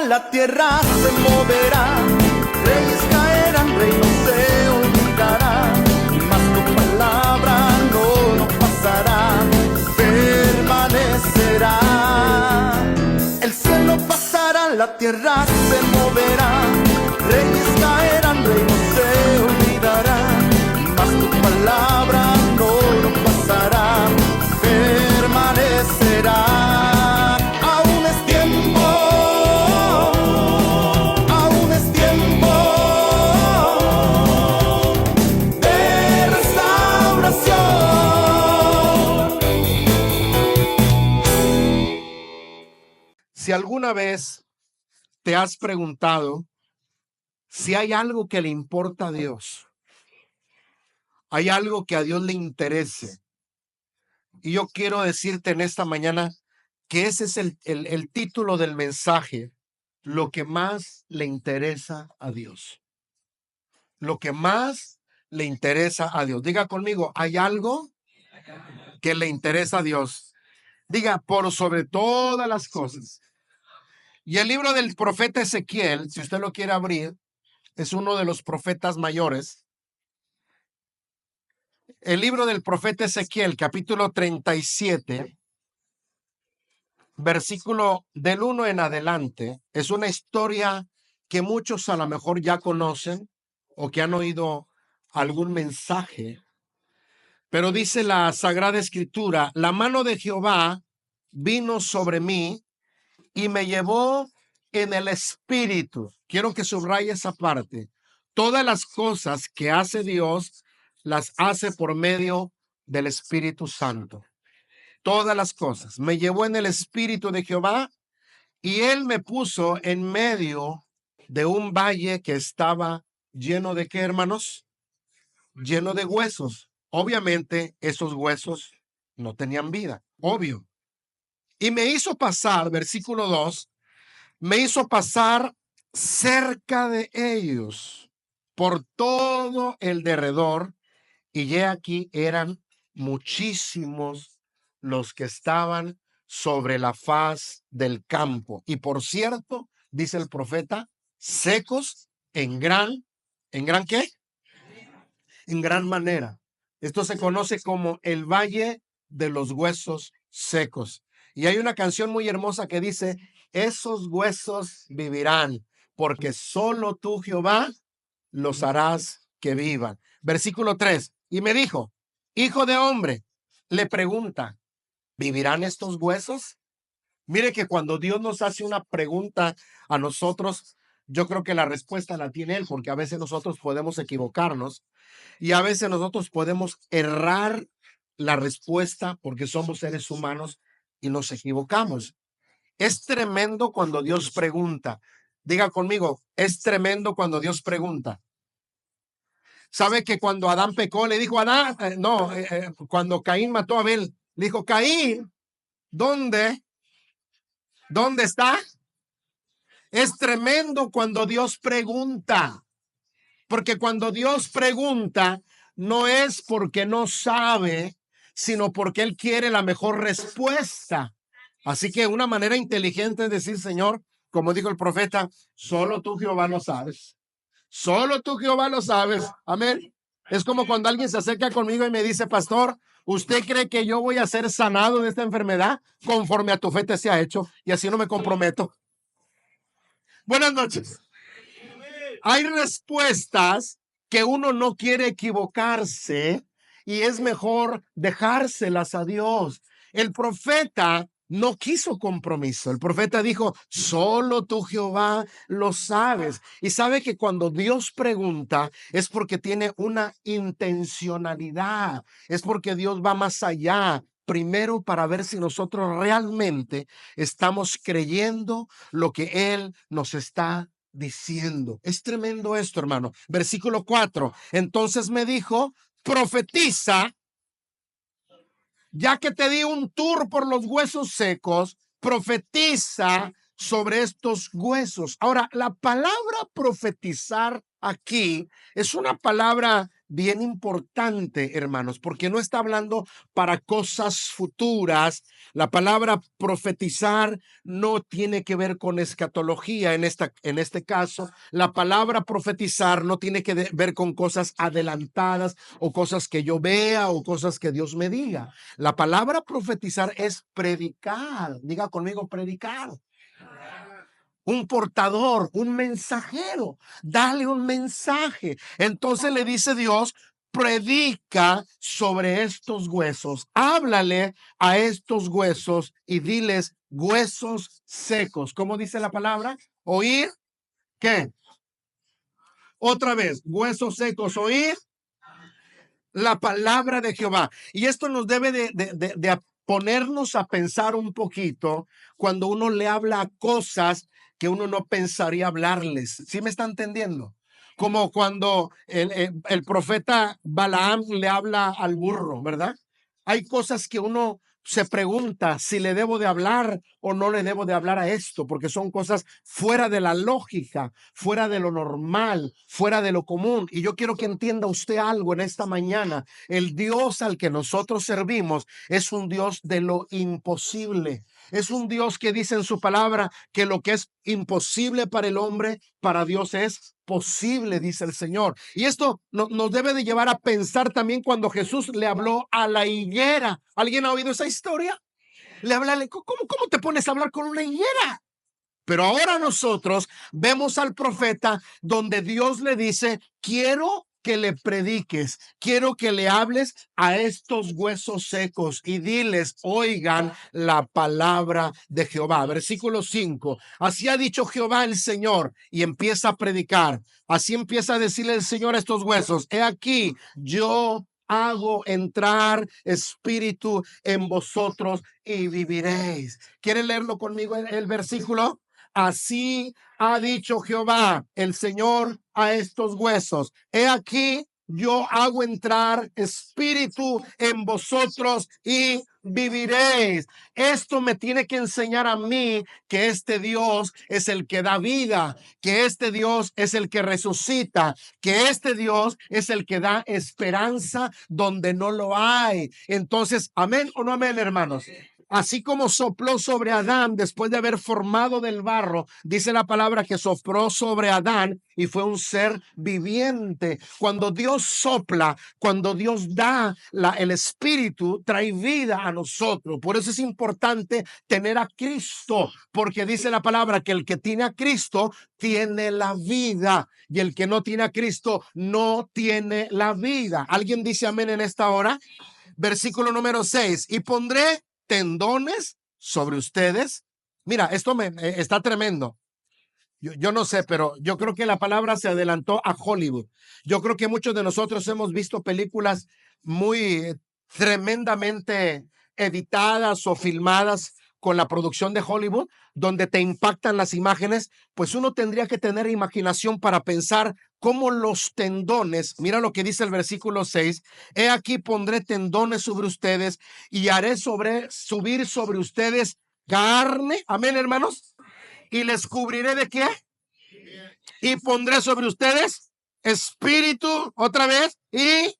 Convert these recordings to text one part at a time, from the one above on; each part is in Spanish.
la tierra se moverá, reyes caerán, reinos se olvidarán, mas tu palabra no pasará, permanecerá. El cielo pasará, la tierra se moverá, reyes caerán, reinos se olvidarán, mas tu palabra no pasará, permanecerá. Si alguna vez te has preguntado si hay algo que le importa a Dios, hay algo que a Dios le interese, y yo quiero decirte en esta mañana que ese es el título del mensaje, lo que más le interesa a Dios. Lo que más le interesa a Dios. Diga conmigo, hay algo que le interesa a Dios. Diga, por sobre todas las cosas. Y el libro del profeta Ezequiel, si usted lo quiere abrir, es uno de los profetas mayores. El libro del profeta Ezequiel, capítulo 37, versículo del 1 en adelante, es una historia que muchos a lo mejor ya conocen o que han oído algún mensaje. Pero dice la Sagrada Escritura, la mano de Jehová vino sobre mí y me llevó en el espíritu. Quiero que subraye esa parte. Todas las cosas que hace Dios, las hace por medio del Espíritu Santo. Todas las cosas. Me llevó en el espíritu de Jehová y él me puso en medio de un valle que estaba lleno de ¿qué, hermanos? Lleno de huesos. Obviamente esos huesos no tenían vida, obvio. Y me hizo pasar, versículo 2, me hizo pasar cerca de ellos por todo el derredor, y he aquí eran muchísimos los que estaban sobre la faz del campo. Y por cierto, dice el profeta, secos ¿en gran qué? En gran manera. Esto se conoce como el Valle de los Huesos Secos. Y hay una canción muy hermosa que dice, esos huesos vivirán, porque solo tú, Jehová, los harás que vivan. Versículo 3. Y me dijo, hijo de hombre, le pregunta, ¿vivirán estos huesos? Mire que cuando Dios nos hace una pregunta a nosotros, yo creo que la respuesta la tiene Él, porque a veces nosotros podemos equivocarnos y a veces nosotros podemos errar la respuesta porque somos seres humanos y nos equivocamos. Es tremendo cuando Dios pregunta. Diga conmigo, es tremendo cuando Dios pregunta. ¿Sabe que cuando Adán pecó le dijo a Adán, cuando Caín mató a Abel, le dijo, Caín, ¿dónde está? Es tremendo cuando Dios pregunta, porque cuando Dios pregunta, no es porque no sabe, sino porque Él quiere la mejor respuesta. Así que una manera inteligente es decir, Señor, como dijo el profeta, solo tú, Jehová, lo sabes. Solo tú, Jehová, lo sabes. Amén. Es como cuando alguien se acerca conmigo y me dice, pastor, ¿usted cree que yo voy a ser sanado de esta enfermedad? Conforme a tu fe te sea hecho, y así no me comprometo. Buenas noches. Hay respuestas que uno no quiere equivocarse y es mejor dejárselas a Dios. El profeta no quiso compromiso. El profeta dijo, solo tú, Jehová, lo sabes. Y sabe que cuando Dios pregunta es porque tiene una intencionalidad. Es porque Dios va más allá. Primero, para ver si nosotros realmente estamos creyendo lo que Él nos está diciendo. Es tremendo esto, hermano. Versículo 4. Entonces me dijo, profetiza, ya que te di un tour por los huesos secos, profetiza sobre estos huesos. Ahora, la palabra profetizar aquí es una palabra bien importante, hermanos, porque no está hablando para cosas futuras. La palabra profetizar no tiene que ver con escatología en este caso. La palabra profetizar no tiene que ver con cosas adelantadas o cosas que yo vea o cosas que Dios me diga. La palabra profetizar es predicar. Diga conmigo, predicar. Un portador, un mensajero, dale un mensaje. Entonces le dice Dios, predica sobre estos huesos, háblale a estos huesos y diles huesos secos. ¿Cómo dice la palabra? Oír, ¿qué? Otra vez, huesos secos, oír la palabra de Jehová. Y esto nos debe de ponernos a pensar un poquito cuando uno le habla a cosas que uno no pensaría hablarles. ¿Sí me está entendiendo? Como cuando el profeta Balaam le habla al burro, ¿verdad? Hay cosas que uno se pregunta si le debo de hablar o no le debo de hablar a esto, porque son cosas fuera de la lógica, fuera de lo normal, fuera de lo común. Y yo quiero que entienda usted algo en esta mañana. El Dios al que nosotros servimos es un Dios de lo imposible. Es un Dios que dice en su palabra que lo que es imposible para el hombre, para Dios es posible, dice el Señor. Y esto nos debe de llevar a pensar también cuando Jesús le habló a la higuera. ¿Alguien ha oído esa historia? Le habla, ¿cómo te pones a hablar con una higuera? Pero ahora nosotros vemos al profeta donde Dios le dice, quiero que le prediques, quiero que le hables a estos huesos secos y diles, oigan la palabra de Jehová. Versículo 5, así ha dicho Jehová el Señor, y empieza a predicar. Así empieza a decirle el Señor a estos huesos, he aquí, yo hago entrar espíritu en vosotros y viviréis. ¿Quieren leerlo conmigo el versículo? Así ha dicho Jehová, el Señor, a estos huesos. He aquí, yo hago entrar espíritu en vosotros y viviréis. Esto me tiene que enseñar a mí que este Dios es el que da vida, que este Dios es el que resucita, que este Dios es el que da esperanza donde no lo hay. Entonces, amén o no amén, hermanos. Así como sopló sobre Adán después de haber formado del barro, dice la palabra que sopló sobre Adán y fue un ser viviente. Cuando Dios sopla, cuando Dios da el espíritu, trae vida a nosotros. Por eso es importante tener a Cristo, porque dice la palabra que el que tiene a Cristo tiene la vida y el que no tiene a Cristo no tiene la vida. ¿Alguien dice amén en esta hora? Versículo número 6, y pondré tendones sobre ustedes. Mira, esto está tremendo. Yo no sé, pero yo creo que la palabra se adelantó a Hollywood. Yo creo que muchos de nosotros hemos visto películas muy tremendamente editadas o filmadas con la producción de Hollywood, donde te impactan las imágenes. Pues uno tendría que tener imaginación para pensar cómo los tendones, mira lo que dice el versículo 6, he aquí pondré tendones sobre ustedes y haré subir sobre ustedes carne, amén, hermanos, y les cubriré de qué, y pondré sobre ustedes espíritu, otra vez, y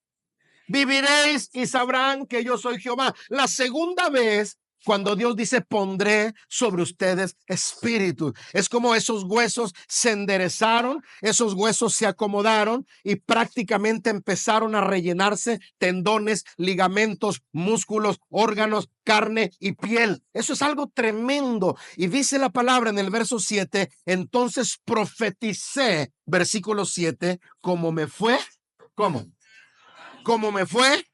viviréis y sabrán que yo soy Jehová. La segunda vez, cuando Dios dice pondré sobre ustedes espíritu, es como esos huesos se enderezaron, esos huesos se acomodaron y prácticamente empezaron a rellenarse tendones, ligamentos, músculos, órganos, carne y piel. Eso es algo tremendo. Y dice la palabra en el verso 7, entonces profeticé, versículo 7, como me fue, ¿cómo? Como me fue.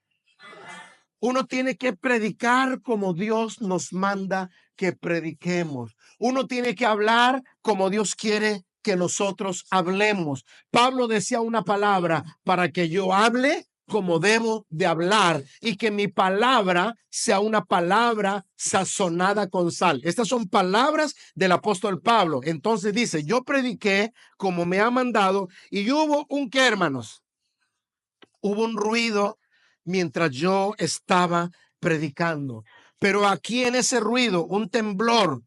Uno tiene que predicar como Dios nos manda que prediquemos. Uno tiene que hablar como Dios quiere que nosotros hablemos. Pablo decía una palabra para que yo hable como debo de hablar y que mi palabra sea una palabra sazonada con sal. Estas son palabras del apóstol Pablo. Entonces dice, yo prediqué como me ha mandado y hubo un ¿qué, hermanos? Hubo un ruido mientras yo estaba predicando. Pero aquí en ese ruido, un temblor.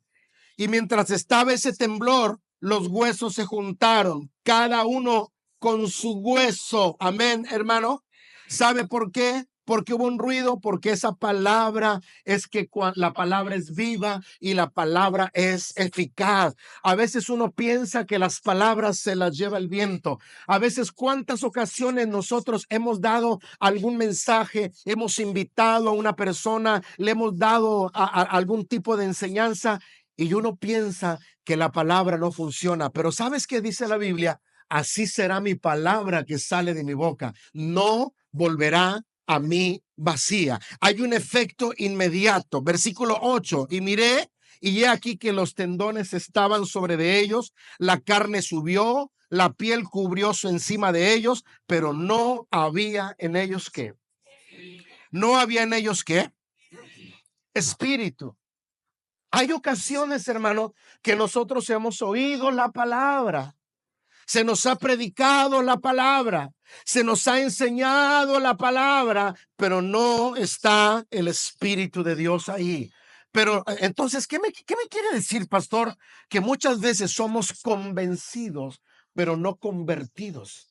Y mientras estaba ese temblor, los huesos se juntaron, cada uno con su hueso. Amén, hermano. ¿Sabe por qué? Porque hubo un ruido, porque esa palabra es que la palabra es viva y la palabra es eficaz. A veces uno piensa que las palabras se las lleva el viento. A veces, ¿cuántas ocasiones nosotros hemos dado algún mensaje, hemos invitado a una persona, le hemos dado algún tipo de enseñanza y uno piensa que la palabra no funciona? Pero ¿sabes qué dice la Biblia? Así será mi palabra que sale de mi boca. No volverá a mí vacía. Hay un efecto inmediato. Versículo 8. Y miré, y he aquí que los tendones estaban sobre de ellos, la carne subió, la piel cubrió su encima de ellos, pero no había en ellos ¿qué? No había en ellos ¿qué? Espíritu. Hay ocasiones, hermano, que nosotros hemos oído la palabra. Se nos ha predicado la palabra, se nos ha enseñado la palabra, pero no está el Espíritu de Dios ahí. Pero entonces, ¿qué me quiere decir, pastor? Que muchas veces somos convencidos, pero no convertidos.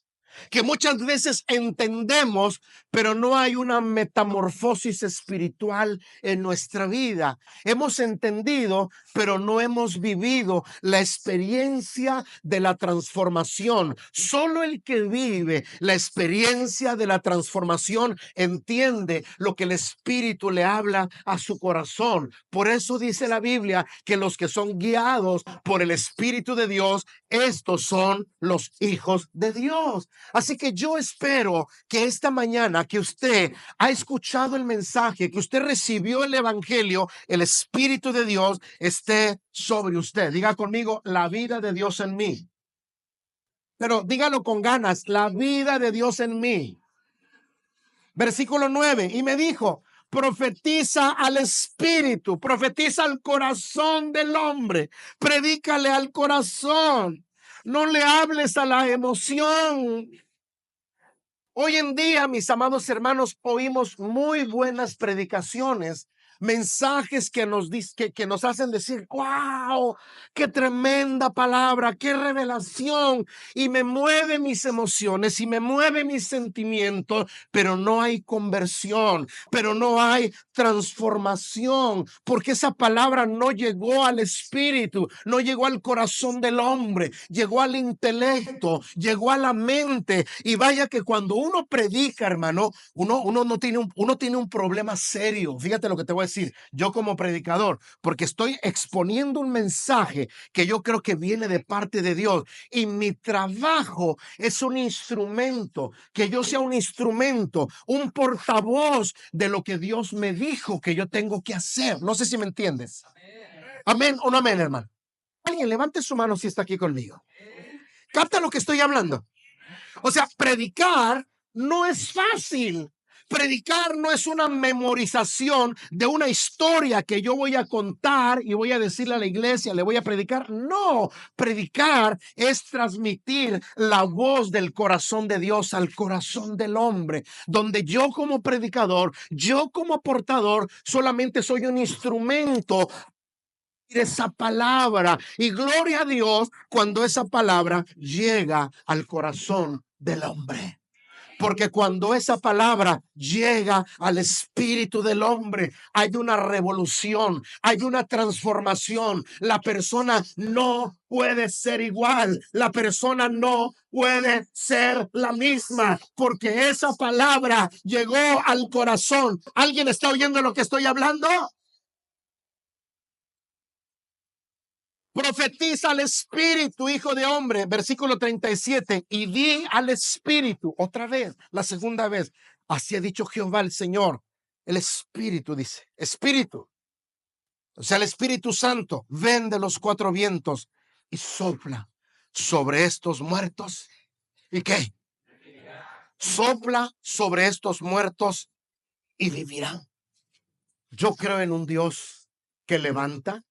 Que muchas veces entendemos, pero no hay una metamorfosis espiritual en nuestra vida. Hemos entendido, pero no hemos vivido la experiencia de la transformación. Solo el que vive la experiencia de la transformación entiende lo que el Espíritu le habla a su corazón. Por eso dice la Biblia que los que son guiados por el Espíritu de Dios, estos son los hijos de Dios. Así que yo espero que esta mañana que usted ha escuchado el mensaje, que usted recibió el evangelio, el Espíritu de Dios esté sobre usted. Diga conmigo, la vida de Dios en mí. Pero dígalo con ganas, la vida de Dios en mí. Versículo 9, y me dijo, profetiza al espíritu, profetiza al corazón del hombre, predícale al corazón, no le hables a la emoción. Hoy en día, mis amados hermanos, oímos muy buenas predicaciones, mensajes que nos hacen decir, wow, qué tremenda palabra, qué revelación, y me mueve mis emociones y me mueve mis sentimientos, pero no hay conversión, pero no hay transformación, porque esa palabra no llegó al espíritu, no llegó al corazón del hombre, llegó al intelecto, llegó a la mente. Y vaya que cuando uno predica, hermano, uno tiene un problema serio. Fíjate lo que te voy a decir, yo como predicador, porque estoy exponiendo un mensaje que yo creo que viene de parte de Dios, y mi trabajo es un instrumento, que yo sea un instrumento, un portavoz de lo que Dios me dijo que yo tengo que hacer. No sé si me entiendes. Amén o no amén, hermano. Alguien levante su mano si está aquí conmigo. ¿Capta lo que estoy hablando? O sea, predicar no es fácil. Predicar no es una memorización de una historia que yo voy a contar y voy a decirle a la iglesia, le voy a predicar. No, predicar es transmitir la voz del corazón de Dios al corazón del hombre, donde yo como predicador, yo como portador, solamente soy un instrumento de esa palabra. Y gloria a Dios cuando esa palabra llega al corazón del hombre. Porque cuando esa palabra llega al espíritu del hombre, hay una revolución, hay una transformación. La persona no puede ser igual. La persona no puede ser la misma, porque esa palabra llegó al corazón. ¿Alguien está oyendo lo que estoy hablando? Profetiza al espíritu, hijo de hombre, versículo 37, y di al espíritu, otra vez, la segunda vez, así ha dicho Jehová el Señor, el espíritu dice, espíritu, o sea, el Espíritu Santo, ven de los cuatro vientos y sopla sobre estos muertos. ¿Y qué? Sopla sobre estos muertos y vivirán. Yo creo en un Dios que levanta.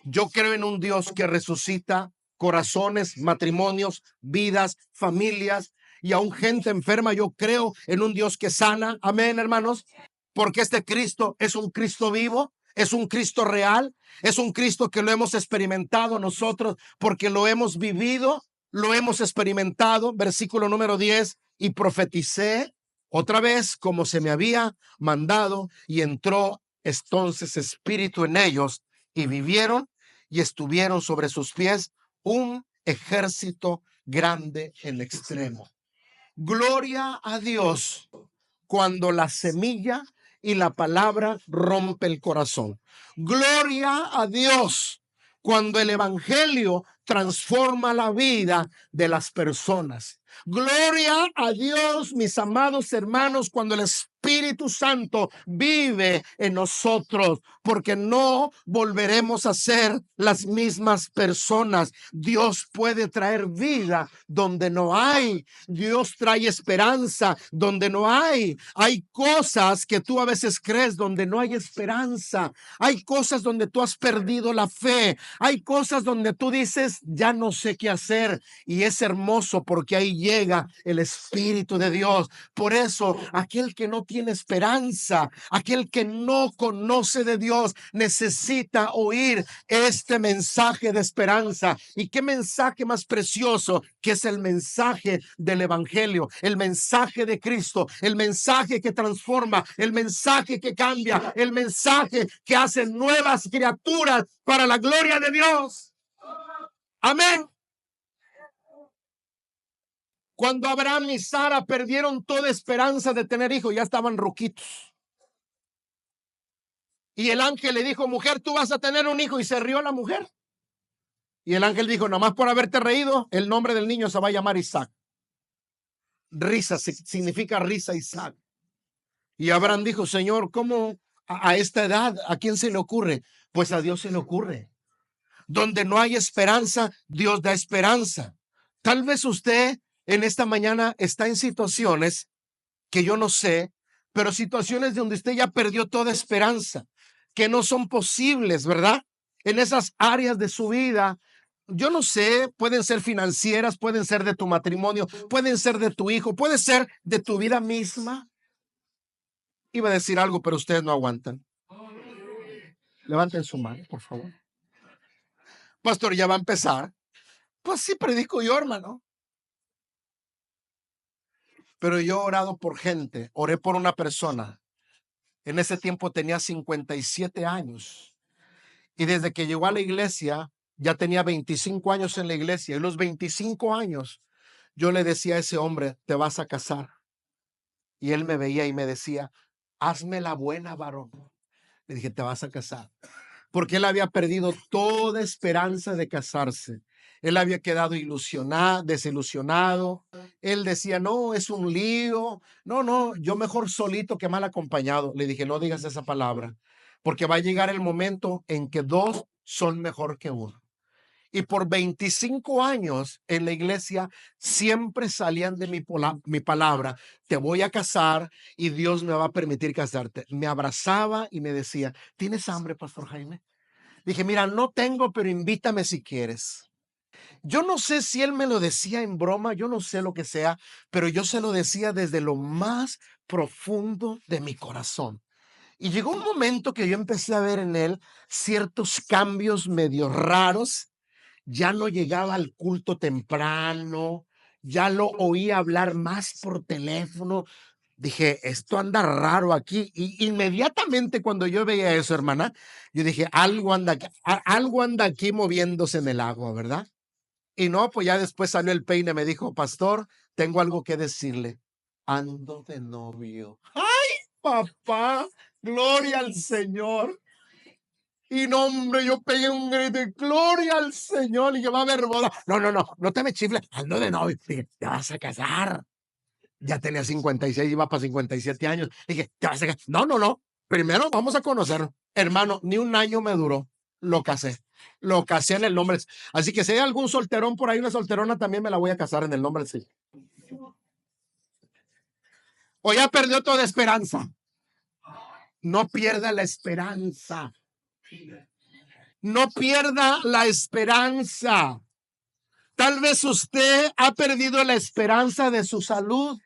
Yo creo en un Dios que resucita corazones, matrimonios, vidas, familias y aún gente enferma. Yo creo en un Dios que sana. Amén, hermanos. Porque este Cristo es un Cristo vivo, es un Cristo real, es un Cristo que lo hemos experimentado nosotros porque lo hemos vivido. lo hemos experimentado. Versículo número 10, y profeticé otra vez como se me había mandado, y entró entonces espíritu en ellos, y vivieron y estuvieron sobre sus pies un ejército grande en extremo. Gloria a Dios cuando la semilla y la palabra rompe el corazón. Gloria a Dios cuando el evangelio transforma la vida de las personas. Gloria a Dios, mis amados hermanos, cuando el Espíritu Santo vive en nosotros, porque no volveremos a ser las mismas personas. Dios puede traer vida donde no hay. Dios trae esperanza donde no hay. Hay cosas que tú a veces crees donde no hay esperanza. Hay cosas donde tú has perdido la fe. Hay cosas donde tú dices, ya no sé qué hacer. Y es hermoso porque ahí llega el Espíritu de Dios. Por eso, aquel que no tiene esperanza, aquel que no conoce de Dios, necesita oír este mensaje de esperanza. ¿Y qué mensaje más precioso que es el mensaje del evangelio, el mensaje de Cristo, el mensaje que transforma, el mensaje que cambia, el mensaje que hace nuevas criaturas para la gloria de Dios? Amén. Cuando Abraham y Sara perdieron toda esperanza de tener hijos, ya estaban ruquitos. Y el ángel le dijo, mujer, tú vas a tener un hijo. Y se rió la mujer. Y el ángel dijo, nomás por haberte reído, el nombre del niño se va a llamar Isaac. Risa significa risa, Isaac. Y Abraham dijo, Señor, ¿cómo a esta edad? ¿A quién se le ocurre? Pues a Dios se le ocurre. Donde no hay esperanza, Dios da esperanza. Tal vez usted en esta mañana está en situaciones que yo no sé, pero situaciones donde usted ya perdió toda esperanza, que no son posibles, ¿verdad? En esas áreas de su vida, yo no sé, pueden ser financieras, pueden ser de tu matrimonio, pueden ser de tu hijo, puede ser de tu vida misma. Iba a decir algo, pero ustedes no aguantan. Levanten su mano, por favor. Pastor, ya va a empezar. Pues sí, predico yo, hermano. Pero yo he orado por gente, oré por una persona. En ese tiempo tenía 57 años. Y desde que llegó a la iglesia, ya tenía 25 años en la iglesia. Y los 25 años, yo le decía a ese hombre, te vas a casar. Y él me veía y me decía, hazme la buena, varón. Le dije, te vas a casar. Porque él había perdido toda esperanza de casarse. Él había quedado ilusionado, desilusionado. Él decía, no, es un lío. No, yo mejor solito que mal acompañado. Le dije, no digas esa palabra, porque va a llegar el momento en que dos son mejor que uno. Y por 25 años en la iglesia siempre salían de mi palabra, te voy a casar y Dios me va a permitir casarte. Me abrazaba y me decía, ¿tienes hambre, Pastor Jaime? Dije, mira, no tengo, pero invítame si quieres. Yo no sé si él me lo decía en broma, yo no sé lo que sea, pero yo se lo decía desde lo más profundo de mi corazón. Y llegó un momento que yo empecé a ver en él ciertos cambios medio raros. Ya no llegaba al culto temprano, ya lo oía hablar más por teléfono. Dije, esto anda raro aquí. Y inmediatamente cuando yo veía eso, hermana, yo dije, algo anda aquí moviéndose en el agua, ¿verdad? Y no, pues ya después salió el peine, me dijo, pastor, tengo algo que decirle. Ando de novio. ¡Ay, papá! Gloria al Señor. Y no, hombre, yo pegué un grito de gloria al Señor y que va a haber boda. No te me chifles, ando de novio. Dije, te vas a casar. Ya tenía 56, iba para 57 años. Dije, te vas a casar. No. Primero vamos a conocer. Hermano, ni un año me duró. Lo casé. Lo casé en el nombre. Así que si hay algún solterón por ahí, una solterona, también me la voy a casar en el nombre del Señor. O ya perdió toda esperanza. No pierda la esperanza. No pierda la esperanza. Tal vez usted ha perdido la esperanza de su salud.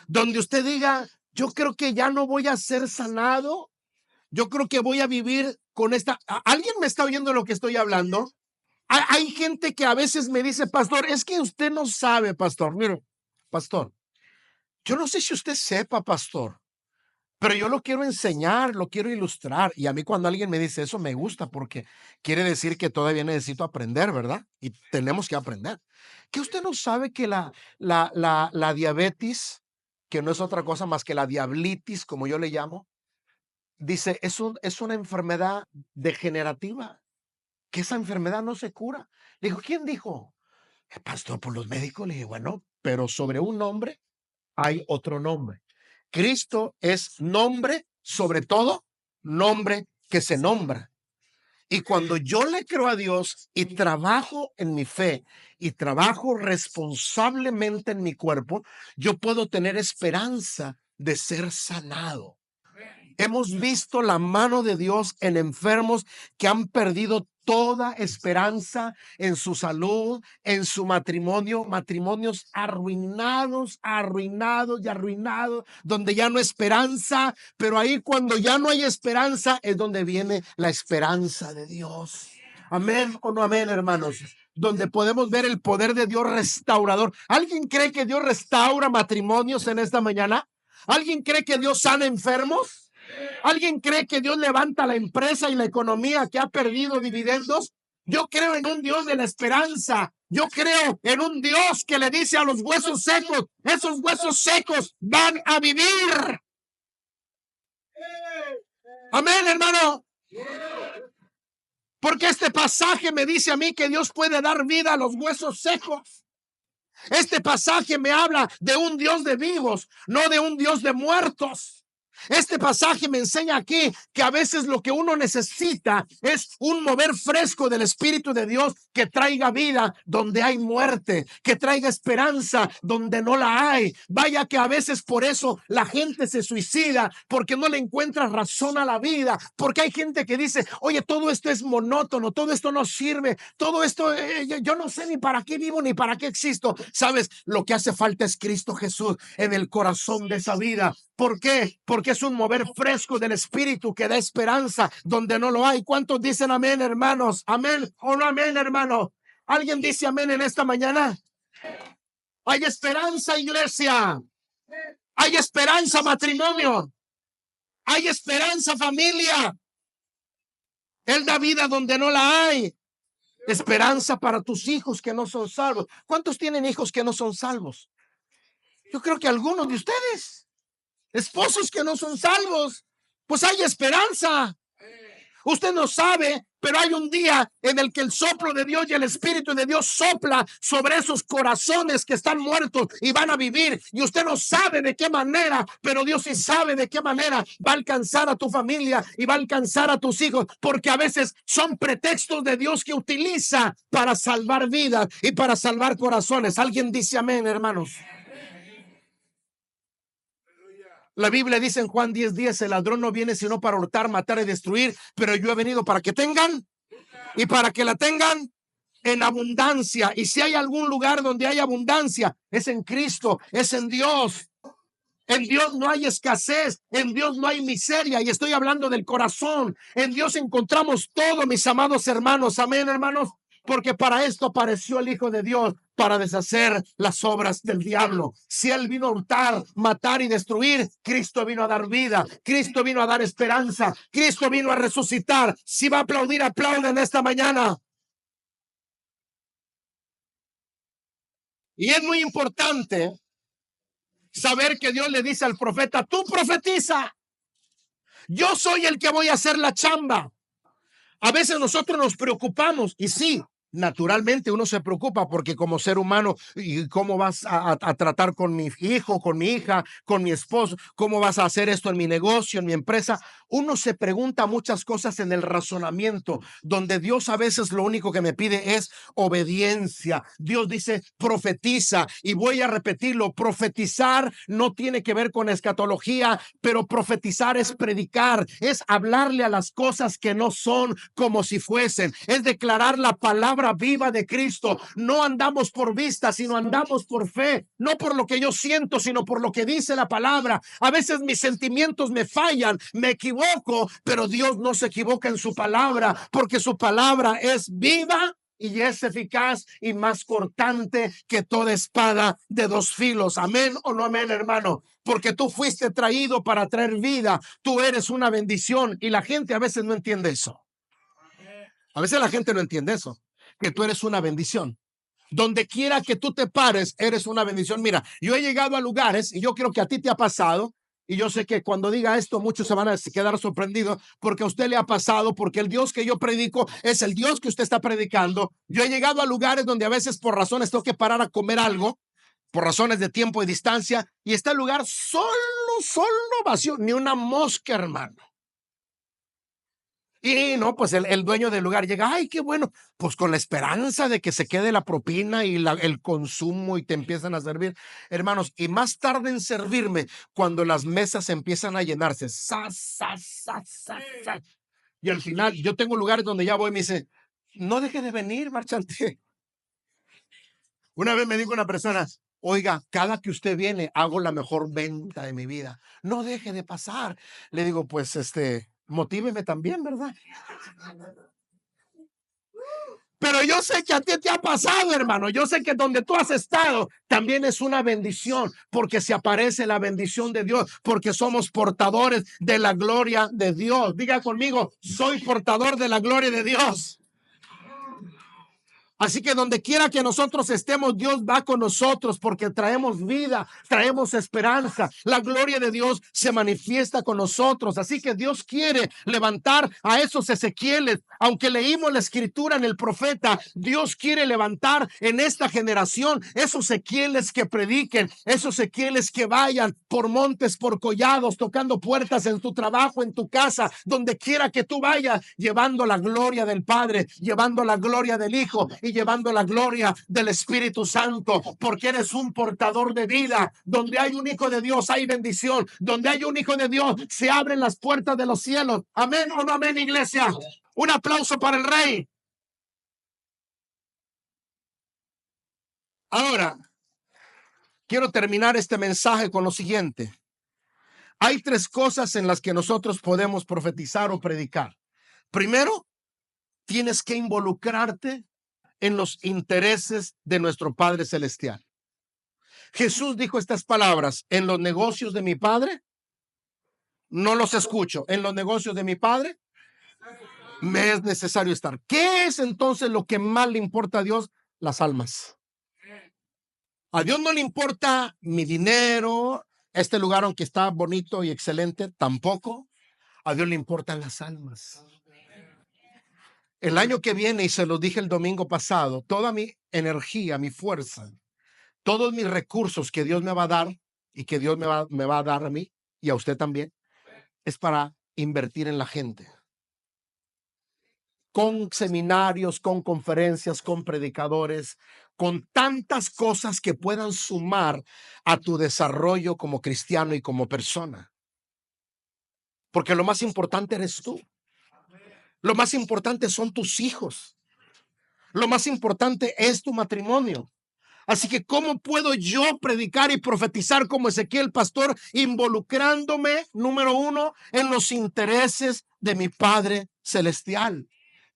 Donde usted diga, yo creo que ya no voy a ser sanado. Yo creo que voy a vivir con esta. ¿Alguien me está oyendo lo que estoy hablando? Hay gente que a veces me dice, pastor, es que usted no sabe, pastor. Mire, pastor, yo no sé si usted sepa, pastor, pero yo lo quiero enseñar, lo quiero ilustrar. Y a mí cuando alguien me dice eso me gusta porque quiere decir que todavía necesito aprender, ¿verdad? Y tenemos que aprender. Que usted no sabe que la diabetes, que no es otra cosa más que la diablitis, como yo le llamo, dice, es una enfermedad degenerativa, que esa enfermedad no se cura. Le digo, ¿quién dijo? El pastor, por los médicos. Le dije, bueno, pero sobre un nombre hay otro nombre. Cristo es nombre, sobre todo, nombre que se nombra. Y cuando yo le creo a Dios y trabajo en mi fe y trabajo responsablemente en mi cuerpo, yo puedo tener esperanza de ser sanado. Hemos visto la mano de Dios en enfermos que han perdido toda esperanza en su salud, en su matrimonio, matrimonios arruinados, arruinados y arruinados, donde ya no hay esperanza, pero ahí cuando ya no hay esperanza es donde viene la esperanza de Dios. Amén o no amén, hermanos. Donde podemos ver el poder de Dios restaurador. ¿Alguien cree que Dios restaura matrimonios en esta mañana? ¿Alguien cree que Dios sana enfermos? ¿Alguien cree que Dios levanta la empresa y la economía que ha perdido dividendos? Yo creo en un Dios de la esperanza. Yo creo en un Dios que le dice a los huesos secos, esos huesos secos van a vivir. Amén, hermano. Porque este pasaje me dice a mí que Dios puede dar vida a los huesos secos. Este pasaje me habla de un Dios de vivos, no de un Dios de muertos. Este pasaje me enseña aquí que a veces lo que uno necesita es un mover fresco del Espíritu de Dios que traiga vida donde hay muerte, que traiga esperanza donde no la hay. Vaya que a veces por eso la gente se suicida, porque no le encuentra razón a la vida, porque hay gente que dice, oye, todo esto es monótono, todo esto no sirve, todo esto, yo no sé ni para qué vivo ni para qué existo. ¿Sabes? Lo que hace falta es Cristo Jesús en el corazón de esa vida. ¿Por qué? Porque es un mover fresco del Espíritu que da esperanza donde no lo hay. ¿Cuántos dicen amén, hermanos? ¿Amén o no amén, hermano? ¿Alguien dice amén en esta mañana? Hay esperanza, iglesia. Hay esperanza, matrimonio. Hay esperanza, familia. Él da vida donde no la hay. Esperanza para tus hijos que no son salvos. ¿Cuántos tienen hijos que no son salvos? Yo creo que algunos de ustedes. Esposos que no son salvos, pues hay esperanza. Usted no sabe, pero hay un día en el que el soplo de Dios y el Espíritu de Dios sopla sobre esos corazones que están muertos y van a vivir. Y usted no sabe de qué manera, pero Dios sí sabe de qué manera va a alcanzar a tu familia y va a alcanzar a tus hijos, porque a veces son pretextos de Dios que utiliza para salvar vidas y para salvar corazones. ¿Alguien dice amén, hermanos? La Biblia dice en Juan 10:10, el ladrón no viene sino para hurtar, matar y destruir, pero yo he venido para que tengan y para que la tengan en abundancia. Y si hay algún lugar donde hay abundancia, es en Cristo, es en Dios. En Dios no hay escasez, en Dios no hay miseria, y estoy hablando del corazón. En Dios encontramos todo, mis amados hermanos. Amén, hermanos. Porque para esto apareció el Hijo de Dios, para deshacer las obras del diablo. Si Él vino a hurtar, matar y destruir, Cristo vino a dar vida, Cristo vino a dar esperanza, Cristo vino a resucitar. Si va a aplaudir, aplauden esta mañana. Y es muy importante saber que Dios le dice al profeta, tú profetiza, yo soy el que voy a hacer la chamba. A veces nosotros nos preocupamos, y sí, naturalmente uno se preocupa porque como ser humano, ¿y cómo vas a tratar con mi hijo, con mi hija, con mi esposo? ¿Cómo vas a hacer esto en mi negocio, en mi empresa? Uno se pregunta muchas cosas en el razonamiento, donde Dios a veces lo único que me pide es obediencia. Dios dice, profetiza, y voy a repetirlo, profetizar no tiene que ver con escatología, pero profetizar es predicar, es hablarle a las cosas que no son como si fuesen, es declarar la palabra viva de Cristo. No andamos por vista, sino andamos por fe, no por lo que yo siento, sino por lo que dice la palabra. A veces mis sentimientos me fallan, me equivoco, pero Dios no se equivoca en su palabra, porque su palabra es viva y es eficaz y más cortante que toda espada de dos filos. Amén o no amén, hermano. Porque tú fuiste traído para traer vida. Tú eres una bendición y la gente a veces no entiende eso. A veces la gente no entiende eso, que tú eres una bendición. Donde quiera que tú te pares, eres una bendición. Mira, yo he llegado a lugares y yo creo que a ti te ha pasado. Y yo sé que cuando diga esto, muchos se van a quedar sorprendidos porque a usted le ha pasado, porque el Dios que yo predico es el Dios que usted está predicando. Yo he llegado a lugares donde a veces por razones tengo que parar a comer algo, por razones de tiempo y distancia, y está el lugar solo vacío, ni una mosca, hermano. Y no, pues el dueño del lugar llega, ay, qué bueno, pues con la esperanza de que se quede la propina y el consumo y te empiezan a servir, hermanos, y más tarde en servirme, cuando las mesas empiezan a llenarse, y al final, yo tengo lugares donde ya voy y me dice, no deje de venir, marchante. Una vez me dijo una persona, oiga, cada que usted viene, hago la mejor venta de mi vida, no deje de pasar. Le digo, pues, motíveme también, ¿verdad? Pero yo sé que a ti te ha pasado, hermano. Yo sé que donde tú has estado también es una bendición, porque se aparece la bendición de Dios, porque somos portadores de la gloria de Dios. Diga conmigo, soy portador de la gloria de Dios. Así que donde quiera que nosotros estemos, Dios va con nosotros porque traemos vida, traemos esperanza. La gloria de Dios se manifiesta con nosotros. Así que Dios quiere levantar a esos Ezequieles. Aunque leímos la escritura en el profeta, Dios quiere levantar en esta generación esos Ezequieles que prediquen, esos Ezequieles que vayan por montes, por collados, tocando puertas en tu trabajo, en tu casa, donde quiera que tú vayas, llevando la gloria del Padre, llevando la gloria del Hijo y llevando la gloria del Espíritu Santo, porque eres un portador de vida. Donde hay un hijo de Dios hay bendición, donde hay un hijo de Dios se abren las puertas de los cielos. Amén o no amén, iglesia. Un aplauso para el Rey. Ahora, quiero terminar este mensaje con lo siguiente. Hay tres cosas en las que nosotros podemos profetizar o predicar. Primero, tienes que involucrarte en los intereses de nuestro Padre Celestial. Jesús dijo estas palabras, en los negocios de mi Padre, no los escucho, en los negocios de mi Padre, me es necesario estar. ¿Qué es entonces lo que más le importa a Dios? Las almas. A Dios no le importa mi dinero, este lugar aunque está bonito y excelente, tampoco. A Dios le importan las almas. El año que viene, y se lo dije el domingo pasado, toda mi energía, mi fuerza, todos mis recursos que Dios me va a dar y que Dios me va a dar a mí y a usted también, es para invertir en la gente. Con seminarios, con conferencias, con predicadores, con tantas cosas que puedan sumar a tu desarrollo como cristiano y como persona. Porque lo más importante eres tú. Lo más importante son tus hijos. Lo más importante es tu matrimonio. Así que, ¿cómo puedo yo predicar y profetizar como Ezequiel pastor? Involucrándome, número uno, en los intereses de mi Padre Celestial.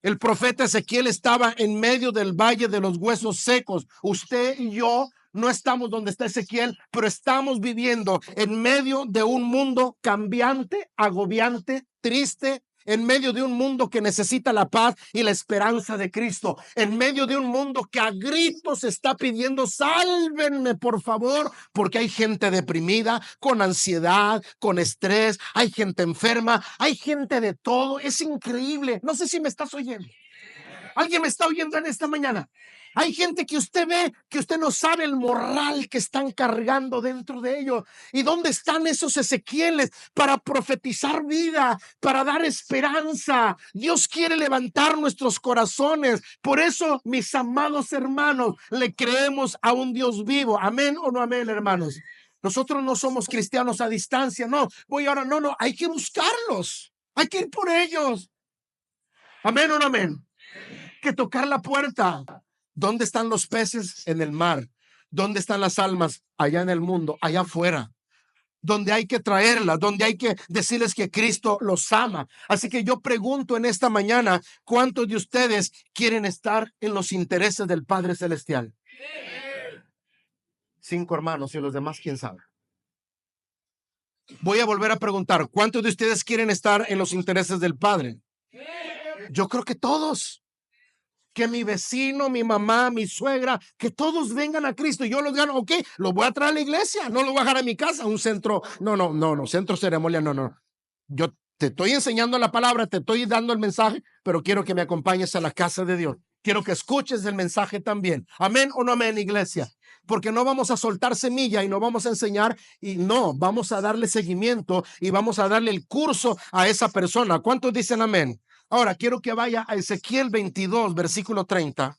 El profeta Ezequiel estaba en medio del valle de los huesos secos. Usted y yo no estamos donde está Ezequiel, pero estamos viviendo en medio de un mundo cambiante, agobiante, triste, en medio de un mundo que necesita la paz y la esperanza de Cristo, en medio de un mundo que a gritos está pidiendo, sálvenme por favor, porque hay gente deprimida, con ansiedad, con estrés, hay gente enferma, hay gente de todo, es increíble. No sé si me estás oyendo. ¿Alguien me está oyendo en esta mañana? Hay gente que usted ve, que usted no sabe el morral que están cargando dentro de ellos. ¿Y dónde están esos Ezequieles para profetizar vida, para dar esperanza? Dios quiere levantar nuestros corazones. Por eso, mis amados hermanos, le creemos a un Dios vivo. ¿Amén o no amén, hermanos? Nosotros no somos cristianos a distancia. No, no, hay que buscarlos. Hay que ir por ellos. ¿Amén o no amén? Que tocar la puerta. ¿Dónde están los peces? En el mar. ¿Dónde están las almas? Allá en el mundo, allá afuera. donde hay que traerlas, donde hay que decirles que Cristo los ama. Así que yo pregunto en esta mañana, ¿cuántos de ustedes quieren estar en los intereses del Padre Celestial? 5 hermanos y los demás, quién sabe. Voy a volver a preguntar, ¿cuántos de ustedes quieren estar en los intereses del Padre? Yo creo que todos. Que mi vecino, mi mamá, mi suegra, que todos vengan a Cristo y yo los gano, ok, los voy a traer a la iglesia, no los voy a dejar a mi casa, a un centro, no, centro ceremonia, no. Yo te estoy enseñando la palabra, te estoy dando el mensaje, pero quiero que me acompañes a la casa de Dios. Quiero que escuches el mensaje también. Amén o no amén, iglesia. Porque no vamos a soltar semilla y no vamos a enseñar y no, vamos a darle seguimiento y vamos a darle el curso a esa persona. ¿Cuántos dicen amén? Ahora quiero que vaya a Ezequiel 22, versículo 30.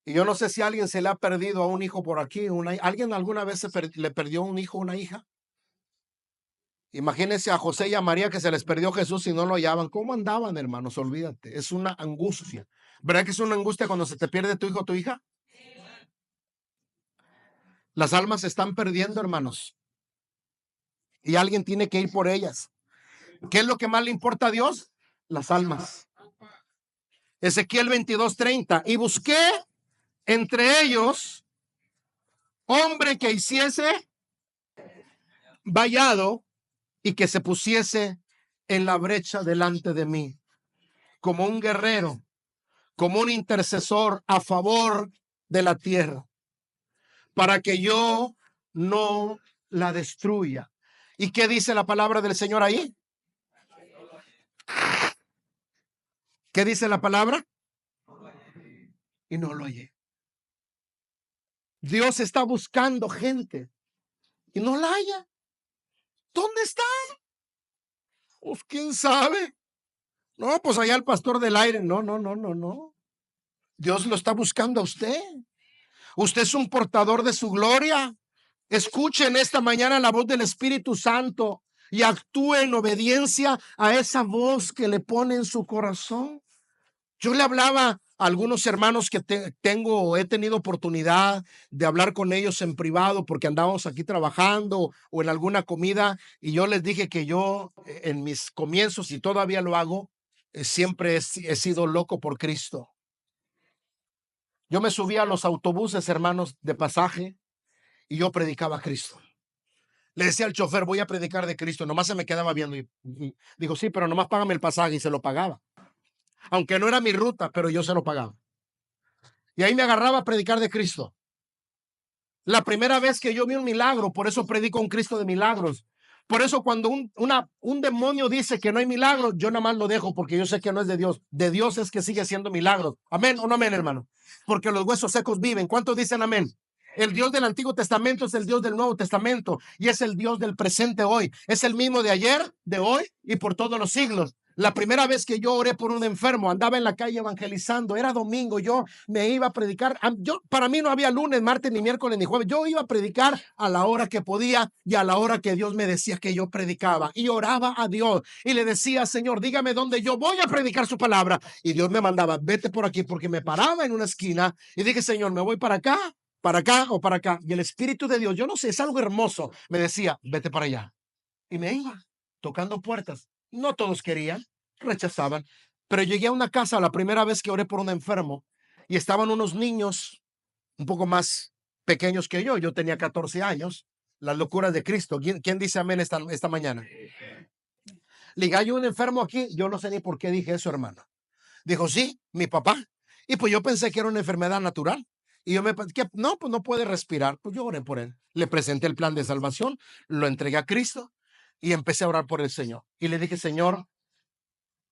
Y yo no sé si a alguien se le ha perdido a un hijo por aquí. ¿Alguien alguna vez le perdió un hijo o una hija? Imagínense a José y a María que se les perdió Jesús y no lo hallaban. ¿Cómo andaban, hermanos? Olvídate. Es una angustia. ¿Verdad que es una angustia cuando se te pierde tu hijo o tu hija? Las almas se están perdiendo, hermanos. Y alguien tiene que ir por ellas. ¿Qué es lo que más le importa a Dios? Las almas. Ezequiel 22:30. Y busqué entre ellos hombre que hiciese vallado y que se pusiese en la brecha delante de mí, como un guerrero, como un intercesor a favor de la tierra, para que yo no la destruya. ¿Y qué dice la palabra del Señor ahí? ¿Qué dice la palabra? Y no lo hallé. Dios está buscando gente y no la halla. ¿Dónde está? Pues quién sabe. No, pues allá el pastor del aire. No. Dios lo está buscando a usted. Usted es un portador de su gloria. Escuchen esta mañana la voz del Espíritu Santo y actúe en obediencia a esa voz que le pone en su corazón. Yo le hablaba a algunos hermanos que he tenido oportunidad de hablar con ellos en privado porque andábamos aquí trabajando o en alguna comida y yo les dije que yo en mis comienzos y todavía lo hago, siempre he sido loco por Cristo. Yo me subía a los autobuses, hermanos, de pasaje y yo predicaba a Cristo. Le decía al chofer, voy a predicar de Cristo. Nomás se me quedaba viendo y digo, sí, pero nomás págame el pasaje y se lo pagaba. Aunque no era mi ruta, pero yo se lo pagaba. Y ahí me agarraba a predicar de Cristo. La primera vez que yo vi un milagro, por eso predico un Cristo de milagros. Por eso cuando un demonio dice que no hay milagros, yo nada más lo dejo porque yo sé que no es de Dios. De Dios es que sigue siendo milagros. Amén o no amén, hermano. Porque los huesos secos viven. ¿Cuántos dicen amén? El Dios del Antiguo Testamento es el Dios del Nuevo Testamento y es el Dios del presente hoy. Es el mismo de ayer, de hoy y por todos los siglos. La primera vez que yo oré por un enfermo, andaba en la calle evangelizando, era domingo, yo me iba a predicar. Para mí no había lunes, martes, ni miércoles, ni jueves. Yo iba a predicar a la hora que podía y a la hora que Dios me decía que yo predicaba. Y oraba a Dios y le decía, Señor, dígame dónde yo voy a predicar su palabra. Y Dios me mandaba, vete por aquí, porque me paraba en una esquina y dije, Señor, me voy para acá o para acá. Y el Espíritu de Dios, yo no sé, es algo hermoso, me decía, vete para allá. Y me iba tocando puertas. No todos querían, rechazaban, pero llegué a una casa la primera vez que oré por un enfermo y estaban unos niños un poco más pequeños que yo. Yo tenía 14 años, las locuras de Cristo. ¿Quién dice amén esta mañana? Le dije, hay un enfermo aquí. Yo no sé ni por qué dije eso, hermano. Dijo, sí, mi papá. Y pues yo pensé que era una enfermedad natural. Y yo no, pues no puede respirar. Pues yo oré por él. Le presenté el plan de salvación, lo entregué a Cristo y empecé a orar por el Señor. Y le dije, Señor,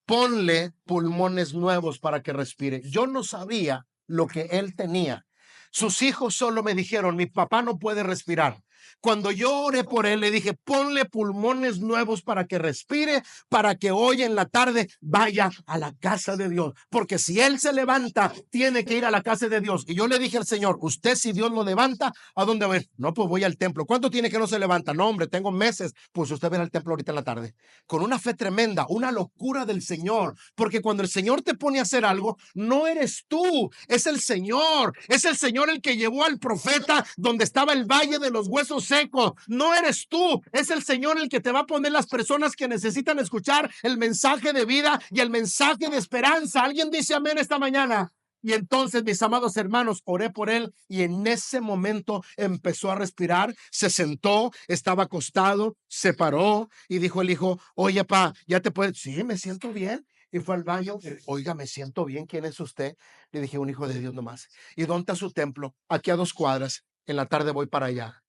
ponle pulmones nuevos para que respire. Yo no sabía lo que él tenía. Sus hijos solo me dijeron, mi papá no puede respirar. Cuando yo oré por él, le dije, ponle pulmones nuevos para que respire, para que hoy en la tarde vaya a la casa de Dios. Porque si él se levanta, tiene que ir a la casa de Dios. Y yo le dije al Señor, usted si Dios lo levanta, ¿a dónde va? No, pues voy al templo. ¿Cuánto tiene que no se levanta? No, hombre, tengo meses. Pues usted va al templo ahorita en la tarde. Con una fe tremenda, una locura del Señor. Porque cuando el Señor te pone a hacer algo, no eres tú, es el Señor. Es el Señor el que llevó al profeta donde estaba el valle de los huesos secos. No eres tú, es el Señor el que te va a poner las personas que necesitan escuchar el mensaje de vida y el mensaje de esperanza. ¿Alguien dice amén esta mañana? Y entonces, mis amados hermanos, oré por él y en ese momento empezó a respirar, se sentó, estaba acostado, se paró y dijo el hijo, oye, pa, ¿ya te puedes? Sí, me siento bien. Y fue al baño, oiga, me siento bien, ¿quién es usted? Le dije, un hijo de Dios nomás. ¿Y dónde está su templo? Aquí a 2 cuadras, en la tarde voy para allá.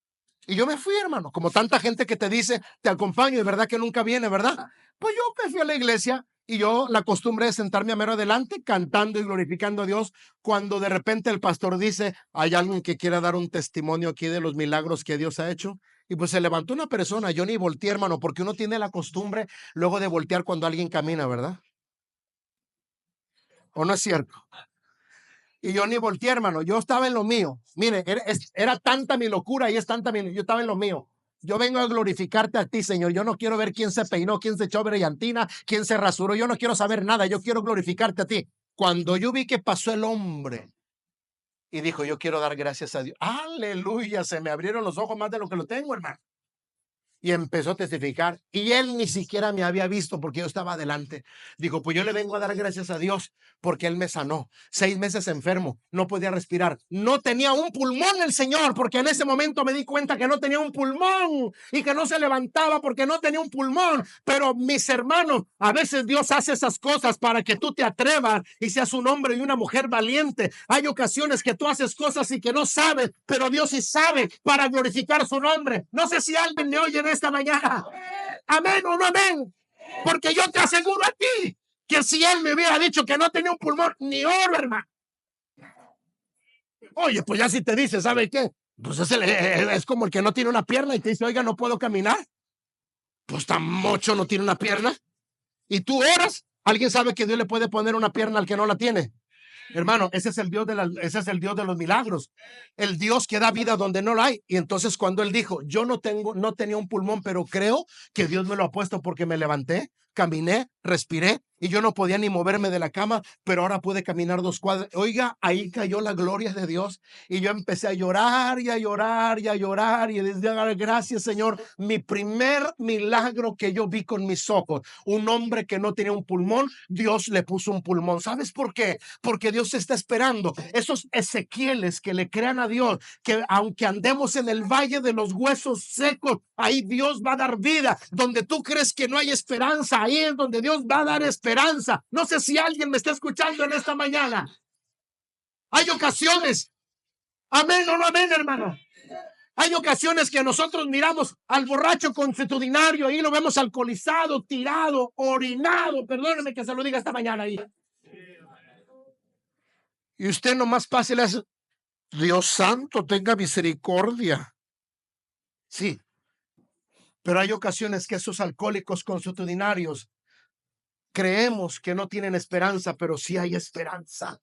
Y yo me fui, hermano, como tanta gente que te dice, te acompaño, y verdad que nunca viene, ¿verdad? Pues yo me fui a la iglesia y yo la costumbre de sentarme a mero adelante, cantando y glorificando a Dios, cuando de repente el pastor dice, hay alguien que quiera dar un testimonio aquí de los milagros que Dios ha hecho. Y pues se levantó una persona, yo ni volteé, hermano, porque uno tiene la costumbre luego de voltear cuando alguien camina, ¿verdad? ¿O no es cierto? Y yo ni volteé, hermano. Yo estaba en lo mío. Mire, era tanta mi locura y es tanta mi... Yo estaba en lo mío. Yo vengo a glorificarte a ti, Señor. Yo no quiero ver quién se peinó, quién se echó brillantina, quién se rasuró. Yo no quiero saber nada. Yo quiero glorificarte a ti. Cuando yo vi que pasó el hombre y dijo, yo quiero dar gracias a Dios. Aleluya, se me abrieron los ojos más de lo que lo tengo, hermano. Y empezó a testificar. Y él ni siquiera me había visto porque yo estaba adelante. Dijo, pues yo le vengo a dar gracias a Dios porque él me sanó. 6 meses enfermo, no podía respirar. No tenía un pulmón el Señor, porque en ese momento me di cuenta que no tenía un pulmón y que no se levantaba porque no tenía un pulmón. Pero mis hermanos, a veces Dios hace esas cosas para que tú te atrevas y seas un hombre y una mujer valiente. Hay ocasiones que tú haces cosas y que no sabes, pero Dios sí sabe para glorificar su nombre. No sé si alguien me oye en esta mañana. Amén o no amén. Porque yo te aseguro a ti que si él me hubiera dicho que no tenía un pulmón, ni oro, hermano. Oye, pues ya si te dice, ¿sabe qué? Pues es como el que no tiene una pierna y te dice, oiga, no puedo caminar. Pues tan mocho no tiene una pierna. Y tú oras, ¿alguien sabe que Dios le puede poner una pierna al que no la tiene? Hermano, ese es el Dios ese es el Dios de los milagros, el Dios que da vida donde no la hay. Y entonces cuando él dijo, yo no tenía un pulmón, pero creo que Dios me lo ha puesto porque me levanté, caminé, respiré y yo no podía ni moverme de la cama, pero ahora pude caminar 2 cuadras. Oiga, ahí cayó la gloria de Dios y yo empecé a llorar y a llorar y a llorar y desde dar gracias, Señor. Mi primer milagro que yo vi con mis ojos, un hombre que no tenía un pulmón, Dios le puso un pulmón. ¿Sabes por qué? Porque Dios está esperando esos Ezequieles que le crean a Dios, que aunque andemos en el valle de los huesos secos, ahí Dios va a dar vida. Donde tú crees que no hay esperanza, ahí es donde Dios va a dar esperanza. No sé si alguien me está escuchando en esta mañana. Hay ocasiones, amén o no amén, hermano. Hay ocasiones que nosotros miramos al borracho consuetudinario, ahí lo vemos alcoholizado, tirado, orinado, perdóneme que se lo diga esta mañana ahí. Y usted nomás pase y le hace, Dios santo, tenga misericordia. Sí, pero hay ocasiones que esos alcohólicos consuetudinarios creemos que no tienen esperanza, pero sí hay esperanza.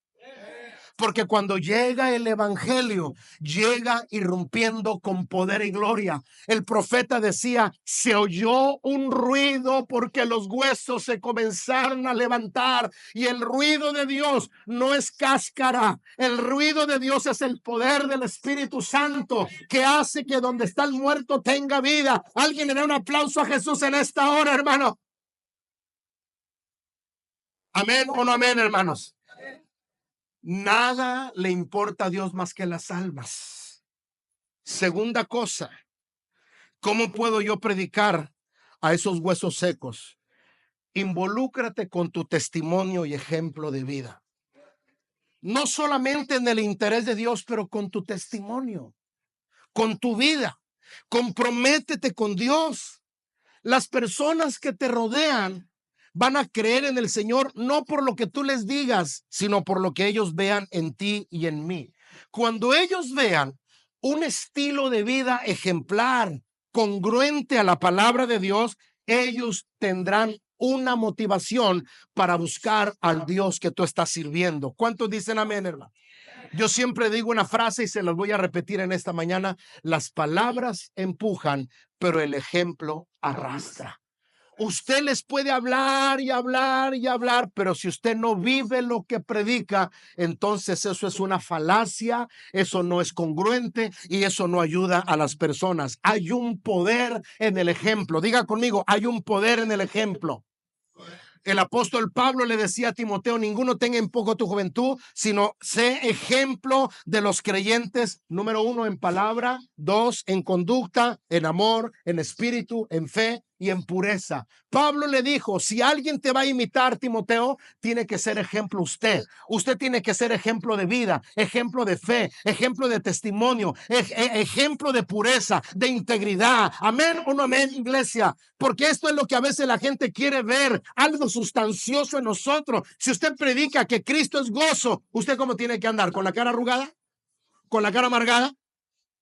Porque cuando llega el evangelio, llega irrumpiendo con poder y gloria. El profeta decía, se oyó un ruido porque los huesos se comenzaron a levantar. Y el ruido de Dios no es cáscara. El ruido de Dios es el poder del Espíritu Santo que hace que donde está el muerto tenga vida. Alguien le da un aplauso a Jesús en esta hora, hermano. Amén o no amén, hermanos. Nada le importa a Dios más que las almas. Segunda cosa, ¿cómo puedo yo predicar a esos huesos secos? Involúcrate con tu testimonio y ejemplo de vida. No solamente en el interés de Dios, pero con tu testimonio, con tu vida. Comprométete con Dios. Las personas que te rodean van a creer en el Señor no por lo que tú les digas, sino por lo que ellos vean en ti y en mí. Cuando ellos vean un estilo de vida ejemplar, congruente a la palabra de Dios, ellos tendrán una motivación para buscar al Dios que tú estás sirviendo. ¿Cuántos dicen amén, hermano? Yo siempre digo una frase y se las voy a repetir en esta mañana: las palabras empujan, pero el ejemplo arrastra. Usted les puede hablar y hablar y hablar, pero si usted no vive lo que predica, entonces eso es una falacia, eso no es congruente y eso no ayuda a las personas. Hay un poder en el ejemplo. Diga conmigo, hay un poder en el ejemplo. El apóstol Pablo le decía a Timoteo: ninguno tenga en poco tu juventud, sino sé ejemplo de los creyentes, número 1 en palabra, 2 en conducta, en amor, en espíritu, en fe y en pureza. Pablo le dijo: si alguien te va a imitar, Timoteo, tiene que ser ejemplo usted. Usted tiene que ser ejemplo de vida, ejemplo de fe, ejemplo de testimonio, ejemplo de pureza, de integridad. Amén o no amén, iglesia. Porque esto es lo que a veces la gente quiere ver, algo sustancioso en nosotros. Si usted predica que Cristo es gozo, ¿usted cómo tiene que andar? ¿Con la cara arrugada? ¿Con la cara amargada?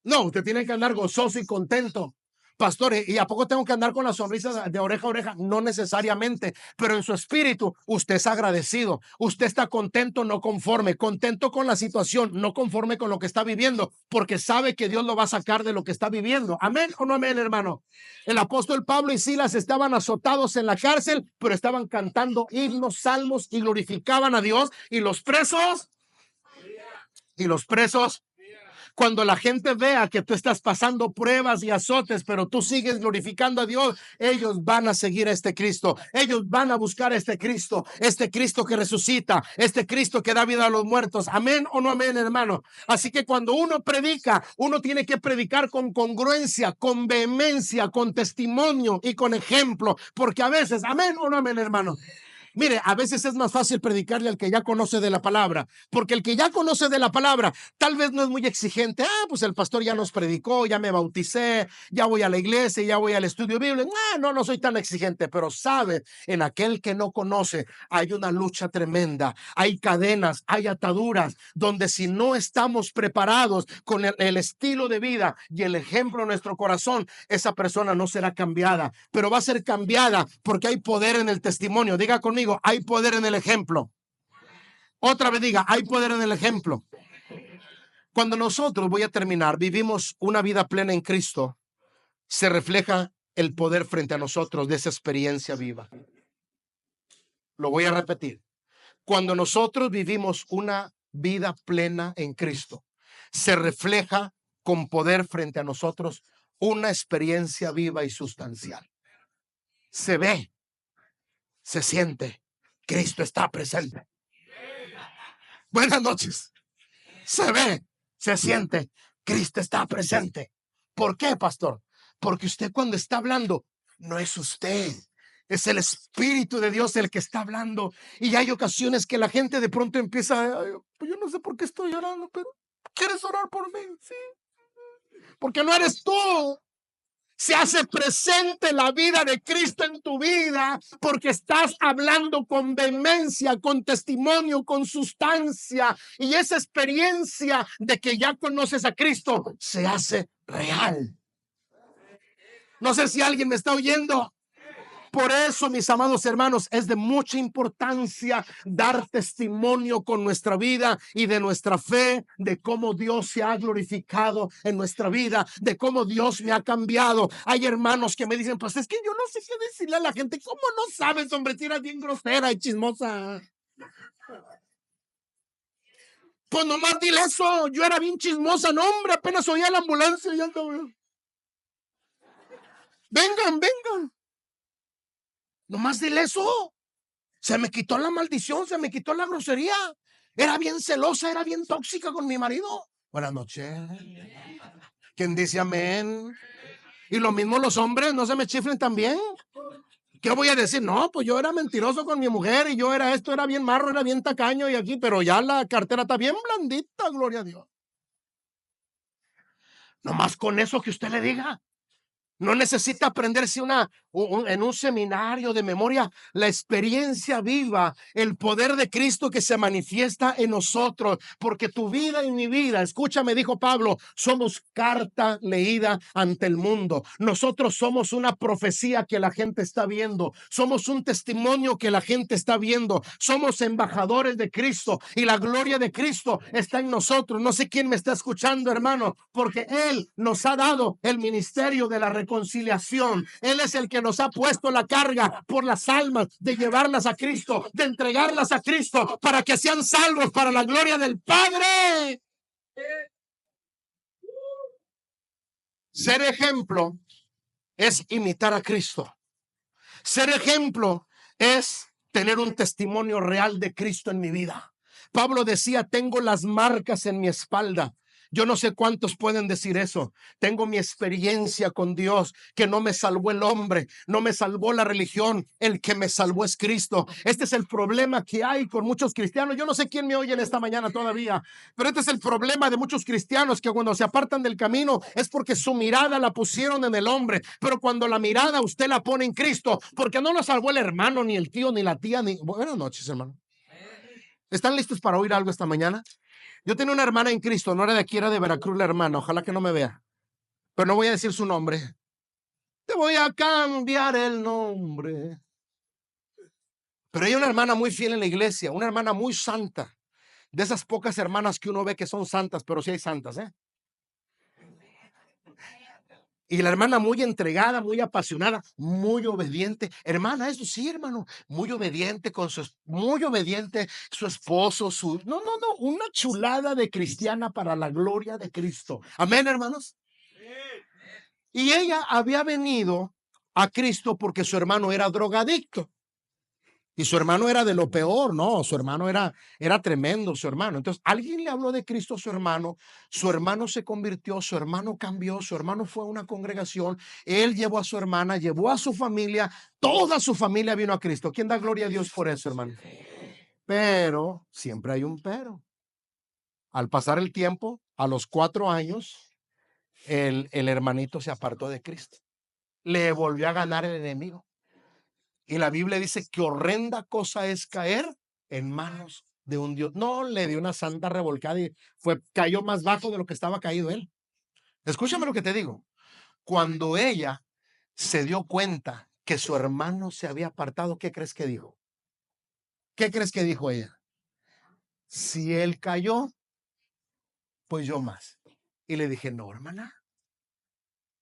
No, usted tiene que andar gozoso y contento. Pastores, ¿y a poco tengo que andar con la sonrisa de oreja a oreja? No necesariamente, pero en su espíritu usted es agradecido, usted está contento, no conforme, contento con la situación, no conforme con lo que está viviendo, porque sabe que Dios lo va a sacar de lo que está viviendo. ¿Amén o no amén, hermano? El apóstol Pablo y Silas estaban azotados en la cárcel, pero estaban cantando himnos, salmos y glorificaban a Dios. Y los presos, cuando la gente vea que tú estás pasando pruebas y azotes, pero tú sigues glorificando a Dios, ellos van a seguir a este Cristo. Ellos van a buscar a este Cristo que resucita, este Cristo que da vida a los muertos. Amén o no amén, hermano. Así que cuando uno predica, uno tiene que predicar con congruencia, con vehemencia, con testimonio y con ejemplo, porque a veces, amén o no amén, hermano. Mire, a veces es más fácil predicarle al que ya conoce de la palabra, porque el que ya conoce de la palabra tal vez no es muy exigente. Pues el pastor ya nos predicó, ya me bauticé, ya voy a la iglesia, ya voy al estudio bíblico. No soy tan exigente, pero sabe, en aquel que no conoce hay una lucha tremenda, hay cadenas, hay ataduras, donde si no estamos preparados con el estilo de vida y el ejemplo en nuestro corazón, esa persona no será cambiada, pero va a ser cambiada porque hay poder en el testimonio. Diga conmigo, hay poder en el ejemplo. Otra vez diga, hay poder en el ejemplo. Cuando nosotros, voy a terminar, vivimos una vida plena en Cristo, se refleja el poder frente a nosotros de esa experiencia viva. Lo voy a repetir. Cuando nosotros vivimos una vida plena en Cristo, se refleja con poder frente a nosotros una experiencia viva y sustancial. Se ve, se siente, Cristo está presente. Buenas noches. Se ve, se siente, Cristo está presente. ¿Por qué, pastor? Porque usted cuando está hablando, no es usted, es el Espíritu de Dios el que está hablando. Y hay ocasiones que la gente de pronto empieza, pues yo no sé por qué estoy llorando, pero ¿quieres orar por mí? Sí. Porque no eres tú. Se hace presente la vida de Cristo en tu vida porque estás hablando con vehemencia, con testimonio, con sustancia, y esa experiencia de que ya conoces a Cristo se hace real. No sé si alguien me está oyendo. Por eso, mis amados hermanos, es de mucha importancia dar testimonio con nuestra vida y de nuestra fe, de cómo Dios se ha glorificado en nuestra vida, de cómo Dios me ha cambiado. Hay hermanos que me dicen, pues es que yo no sé qué decirle a la gente. ¿Cómo no sabes, hombre? Si eras bien grosera y chismosa. Pues nomás dile eso. Yo era bien chismosa, no, hombre, apenas oía la ambulancia y ando. Vengan. Nomás dile eso. Se me quitó la maldición, se me quitó la grosería. Era bien celosa, era bien tóxica con mi marido. Buenas noches. ¿Quién dice amén? Y lo mismo los hombres, no se me chiflen también. ¿Qué voy a decir? No, pues yo era mentiroso con mi mujer y yo era esto, era bien marro, era bien tacaño y aquí, pero ya la cartera está bien blandita, gloria a Dios. Nomás con eso que usted le diga. No necesita aprenderse en un seminario de memoria. La experiencia viva, el poder de Cristo que se manifiesta en nosotros. Porque tu vida y mi vida, escúchame, dijo Pablo, somos carta leída ante el mundo. Nosotros somos una profecía que la gente está viendo. Somos un testimonio que la gente está viendo. Somos embajadores de Cristo y la gloria de Cristo está en nosotros. No sé quién me está escuchando, hermano, porque Él nos ha dado el ministerio de la reconciliación. Él es el que nos ha puesto la carga por las almas, de llevarlas a Cristo, de entregarlas a Cristo para que sean salvos para la gloria del Padre. Ser ejemplo es imitar a Cristo. Ser ejemplo es tener un testimonio real de Cristo en mi vida. Pablo decía, tengo las marcas en mi espalda. Yo no sé cuántos pueden decir eso. Tengo mi experiencia con Dios, que no me salvó el hombre, no me salvó la religión, el que me salvó es Cristo. Este es el problema que hay con muchos cristianos. Yo no sé quién me oye en esta mañana todavía, pero este es el problema de muchos cristianos, que cuando se apartan del camino es porque su mirada la pusieron en el hombre, pero cuando la mirada usted la pone en Cristo, porque no lo salvó el hermano, ni el tío, ni la tía, ni... Buenas noches, hermano. ¿Están listos para oír algo esta mañana? Yo tenía una hermana en Cristo, no era de aquí, era de Veracruz la hermana, ojalá que no me vea, pero no voy a decir su nombre. Te voy a cambiar el nombre. Pero ella es una hermana muy fiel en la iglesia, una hermana muy santa, de esas pocas hermanas que uno ve que son santas, pero sí hay santas, ¿eh? Y la hermana muy entregada, muy apasionada, muy obediente. Hermana, eso sí, hermano, muy obediente muy obediente, su esposo, no, una chulada de cristiana para la gloria de Cristo. Amén, hermanos. Y ella había venido a Cristo porque su hermano era drogadicto. Y su hermano era de lo peor, no, su hermano era tremendo, su hermano. Entonces, alguien le habló de Cristo a su hermano se convirtió, su hermano cambió, su hermano fue a una congregación, él llevó a su hermana, llevó a su familia, toda su familia vino a Cristo. ¿Quién da gloria a Dios por eso, hermano? Pero, siempre hay un pero. Al pasar el tiempo, a los 4 años, el hermanito se apartó de Cristo. Le volvió a ganar el enemigo. Y la Biblia dice que horrenda cosa es caer en manos de un Dios. No, le dio una santa revolcada y cayó más bajo de lo que estaba caído él. Escúchame lo que te digo. Cuando ella se dio cuenta que su hermano se había apartado, ¿qué crees que dijo? ¿Qué crees que dijo ella? Si él cayó, pues yo más. Y le dije, no, hermana.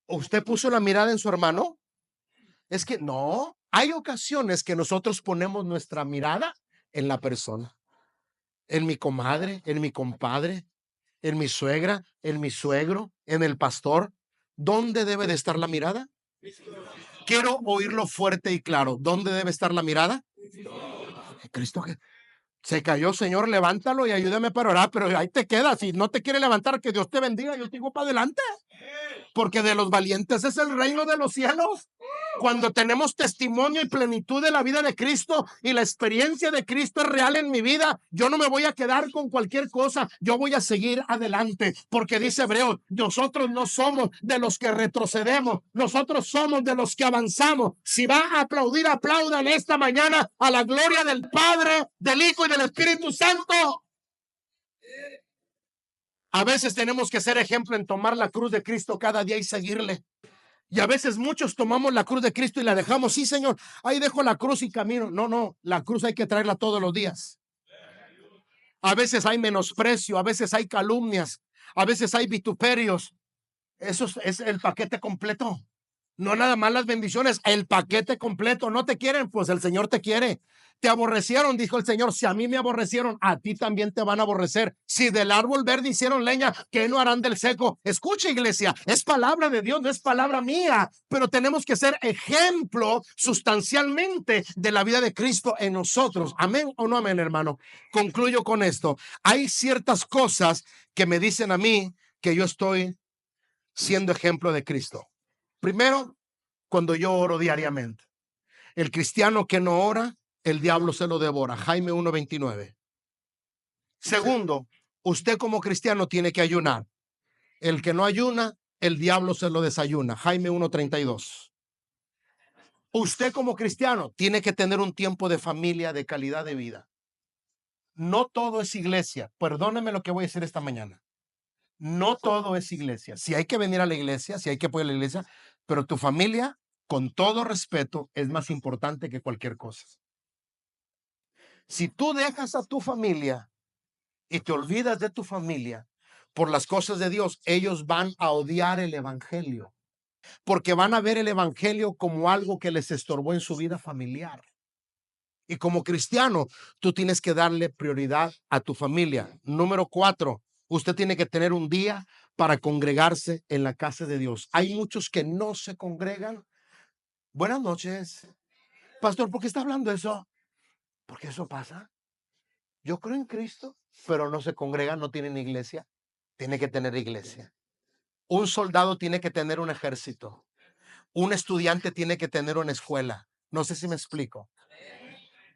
¿Usted puso la mirada en su hermano? Es que no, hay ocasiones que nosotros ponemos nuestra mirada en la persona, en mi comadre, en mi compadre, en mi suegra, en mi suegro, en el pastor. ¿Dónde debe de estar la mirada? Quiero oírlo fuerte y claro. ¿Dónde debe estar la mirada? Cristo. Se cayó, Señor, levántalo y ayúdame para orar, pero ahí te quedas. Si no te quiere levantar, que Dios te bendiga, yo te digo para adelante. Porque de los valientes es el reino de los cielos. Cuando tenemos testimonio y plenitud de la vida de Cristo y la experiencia de Cristo es real en mi vida, yo no me voy a quedar con cualquier cosa, yo voy a seguir adelante, porque dice Hebreos, nosotros no somos de los que retrocedemos, nosotros somos de los que avanzamos. Si va a aplaudir, aplaudan esta mañana a la gloria del Padre, del Hijo y del Espíritu Santo. A veces tenemos que ser ejemplo en tomar la cruz de Cristo cada día y seguirle. Y a veces muchos tomamos la cruz de Cristo y la dejamos. Sí, Señor, ahí dejo la cruz y camino. No, la cruz hay que traerla todos los días. A veces hay menosprecio, a veces hay calumnias, a veces hay vituperios. Eso es el paquete completo. No nada más las bendiciones, el paquete completo. No te quieren, pues el Señor te quiere. Te aborrecieron, dijo el Señor. Si a mí me aborrecieron, a ti también te van a aborrecer. Si del árbol verde hicieron leña, ¿qué no harán del seco? Escucha, iglesia, es palabra de Dios, no es palabra mía, pero tenemos que ser ejemplo sustancialmente de la vida de Cristo en nosotros. Amén o no amén, hermano. Concluyo con esto. Hay ciertas cosas que me dicen a mí que yo estoy siendo ejemplo de Cristo. Primero, cuando yo oro diariamente. El cristiano que no ora, el diablo se lo devora. Jaime 1:29. Segundo, usted como cristiano tiene que ayunar. El que no ayuna, el diablo se lo desayuna. Jaime 1:32. Usted como cristiano tiene que tener un tiempo de familia, de calidad de vida. No todo es iglesia. Perdóneme lo que voy a decir esta mañana. No todo es iglesia. Si hay que venir a la iglesia, si hay que apoyar a la iglesia, pero tu familia, con todo respeto, es más importante que cualquier cosa. Si tú dejas a tu familia y te olvidas de tu familia por las cosas de Dios, ellos van a odiar el evangelio, porque van a ver el evangelio como algo que les estorbó en su vida familiar. Y como cristiano, tú tienes que darle prioridad a tu familia. Número 4, usted tiene que tener un día para congregarse en la casa de Dios. Hay muchos que no se congregan. Buenas noches. Pastor, ¿por qué está hablando eso? Porque eso pasa. Yo creo en Cristo, pero no se congregan, no tienen iglesia. Tiene que tener iglesia. Un soldado tiene que tener un ejército. Un estudiante tiene que tener una escuela. No sé si me explico.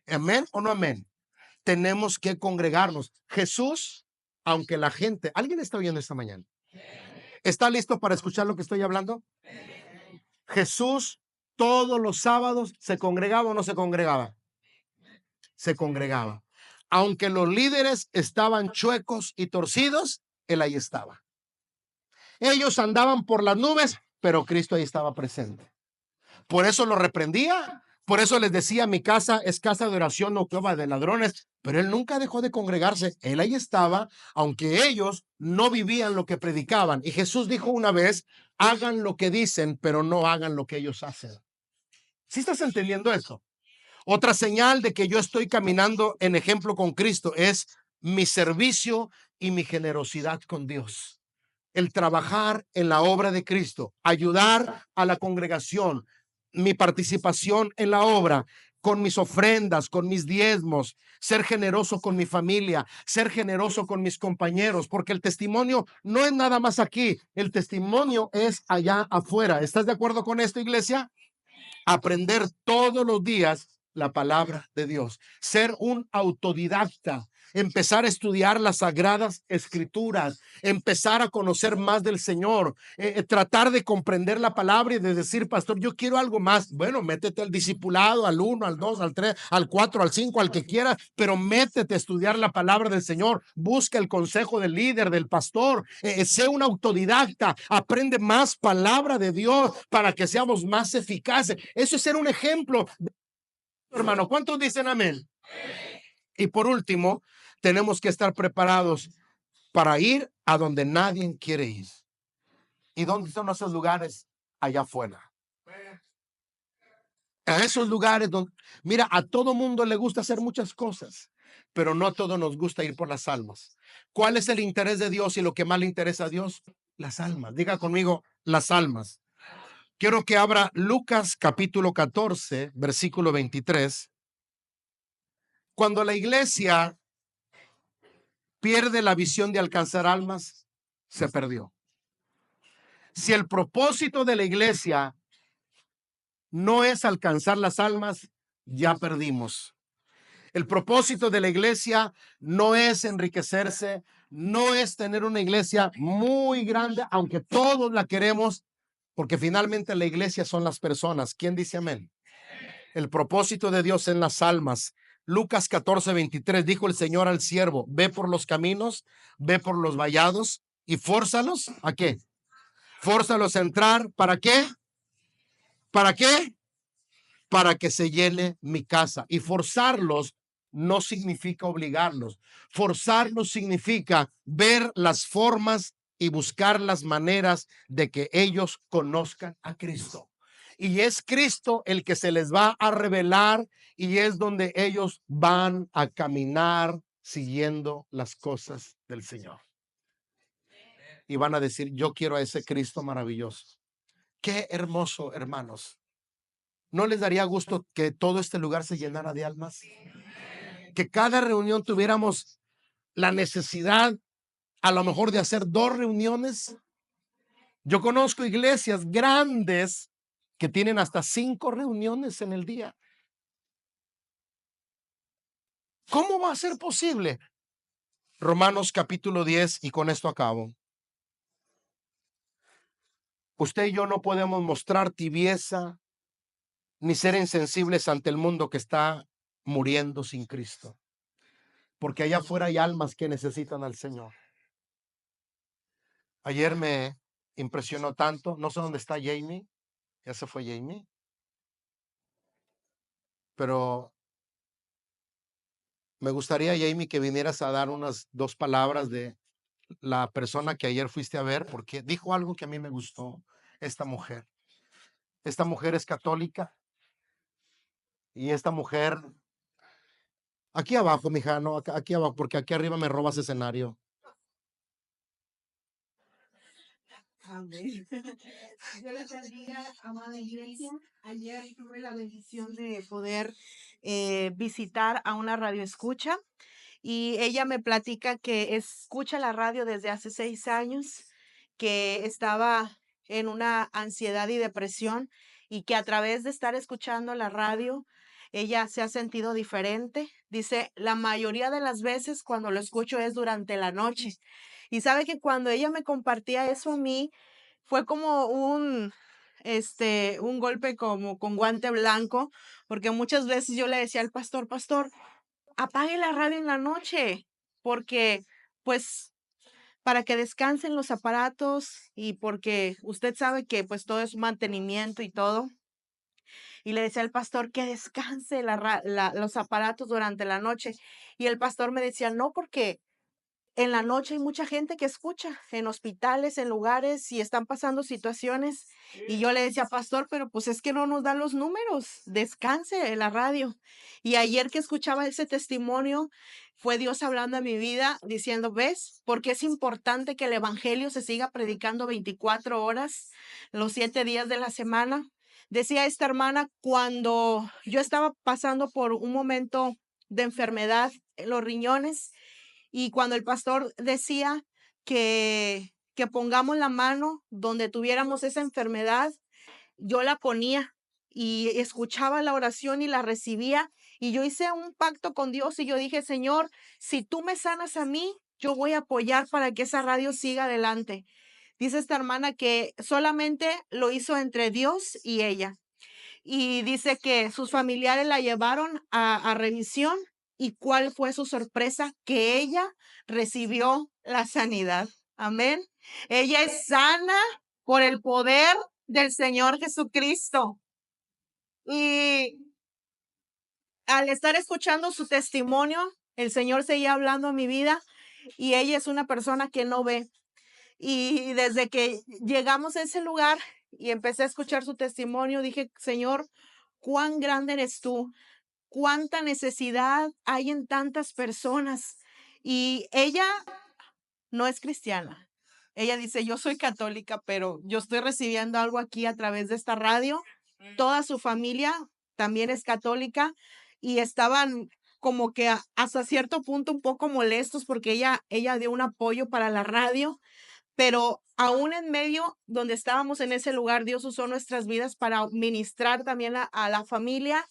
¿Amén o no amén? Tenemos que congregarnos. Jesús, aunque la gente, ¿alguien está oyendo esta mañana? ¿Está listo para escuchar lo que estoy hablando? Jesús todos los sábados se congregaba o no se congregaba. Se congregaba. Aunque los líderes estaban chuecos y torcidos, él ahí estaba. Ellos andaban por las nubes, pero Cristo ahí estaba presente. Por eso lo reprendía. Por eso les decía, mi casa es casa de oración, no cueva de ladrones. Pero él nunca dejó de congregarse. Él ahí estaba, aunque ellos no vivían lo que predicaban. Y Jesús dijo una vez, hagan lo que dicen, pero no hagan lo que ellos hacen. ¿Sí estás entendiendo eso? Otra señal de que yo estoy caminando en ejemplo con Cristo es mi servicio y mi generosidad con Dios. El trabajar en la obra de Cristo, ayudar a la congregación, mi participación en la obra, con mis ofrendas, con mis diezmos, ser generoso con mi familia, ser generoso con mis compañeros, porque el testimonio no es nada más aquí, el testimonio es allá afuera. ¿Estás de acuerdo con esto, iglesia? Aprender todos los días la palabra de Dios, ser un autodidacta, empezar a estudiar las sagradas escrituras, empezar a conocer más del Señor, tratar de comprender la palabra y de decir, pastor, yo quiero algo más. Bueno, métete al discipulado, al 1, al 2, al 3, al 4, al 5, al que quieras, pero métete a estudiar la palabra del Señor, busca el consejo del líder, del pastor, sé un autodidacta, aprende más palabra de Dios para que seamos más eficaces. Eso es ser un ejemplo. Hermano, ¿cuántos dicen amén? Y por último, tenemos que estar preparados para ir a donde nadie quiere ir. ¿Y dónde son esos lugares? Allá afuera. A esos lugares donde, mira, a todo mundo le gusta hacer muchas cosas, pero no a todos nos gusta ir por las almas. ¿Cuál es el interés de Dios y lo que más le interesa a Dios? Las almas. Diga conmigo, las almas. Quiero que abra Lucas capítulo 14, versículo 23. Cuando la iglesia pierde la visión de alcanzar almas, se perdió. Si el propósito de la iglesia no es alcanzar las almas, ya perdimos. El propósito de la iglesia no es enriquecerse, no es tener una iglesia muy grande, aunque todos la queremos, porque finalmente la iglesia son las personas. ¿Quién dice amén? El propósito de Dios en las almas. Lucas 14, 23, dijo el Señor al siervo, ve por los caminos, ve por los vallados y fórzalos. ¿A qué? Fórzalos a entrar. ¿Para qué? ¿Para qué? Para que se llene mi casa. Y forzarlos no significa obligarlos. Forzarlos significa ver las formas y buscar las maneras de que ellos conozcan a Cristo. Y es Cristo el que se les va a revelar y es donde ellos van a caminar siguiendo las cosas del Señor. Y van a decir, yo quiero a ese Cristo maravilloso. Qué hermoso, hermanos. ¿No les daría gusto que todo este lugar se llenara de almas? Que cada reunión tuviéramos la necesidad, a lo mejor, de hacer 2 reuniones. Yo conozco iglesias grandes que tienen hasta 5 reuniones en el día. ¿Cómo va a ser posible? Romanos capítulo 10, y con esto acabo. Usted y yo no podemos mostrar tibieza ni ser insensibles ante el mundo que está muriendo sin Cristo, porque allá afuera hay almas que necesitan al Señor. Ayer me impresionó tanto, no sé dónde está Jamie, ya se fue Jamie, pero me gustaría, Jamie, que vinieras a dar unas 2 palabras de la persona que ayer fuiste a ver, porque dijo algo que a mí me gustó, esta mujer. Esta mujer es católica y esta mujer, aquí abajo, mija, no, aquí abajo, porque aquí arriba me robas escenario. Amén. Dios les bendiga, amada iglesia. Ayer tuve la bendición de poder visitar a una radio escucha y ella me platica que escucha la radio desde hace 6 años, que estaba en una ansiedad y depresión y que a través de estar escuchando la radio, ella se ha sentido diferente. Dice, la mayoría de las veces cuando lo escucho es durante la noche. Y sabe que cuando ella me compartía eso a mí, fue como un golpe como con guante blanco, porque muchas veces yo le decía al pastor, pastor, apague la radio en la noche, porque pues para que descansen los aparatos y porque usted sabe que pues todo es mantenimiento y todo. Y le decía al pastor que descanse los aparatos durante la noche. Y el pastor me decía, no, porque en la noche hay mucha gente que escucha en hospitales, en lugares y están pasando situaciones. Y yo le decía, pastor, pero pues es que no nos dan los números, descanse en la radio. Y ayer que escuchaba ese testimonio, fue Dios hablando a mi vida diciendo, ¿ves? Porque es importante que el evangelio se siga predicando 24 horas, los 7 días de la semana. Decía esta hermana, cuando yo estaba pasando por un momento de enfermedad en los riñones, y cuando el pastor decía que pongamos la mano donde tuviéramos esa enfermedad, yo la ponía y escuchaba la oración y la recibía. Y yo hice un pacto con Dios y yo dije, Señor, si tú me sanas a mí, yo voy a apoyar para que esa radio siga adelante. Dice esta hermana que solamente lo hizo entre Dios y ella. Y dice que sus familiares la llevaron a revisión y cuál fue su sorpresa, que ella recibió la sanidad. Amén. Ella es sana por el poder del Señor Jesucristo. Y al estar escuchando su testimonio, el Señor seguía hablando a mi vida y ella es una persona que no ve. Y desde que llegamos a ese lugar y empecé a escuchar su testimonio, dije, Señor, cuán grande eres tú, cuánta necesidad hay en tantas personas. Y ella no es cristiana. Ella dice, yo soy católica, pero yo estoy recibiendo algo aquí a través de esta radio. Toda su familia también es católica y estaban como que hasta cierto punto un poco molestos porque ella dio un apoyo para la radio, pero aún en medio donde estábamos en ese lugar, Dios usó nuestras vidas para ministrar también a la familia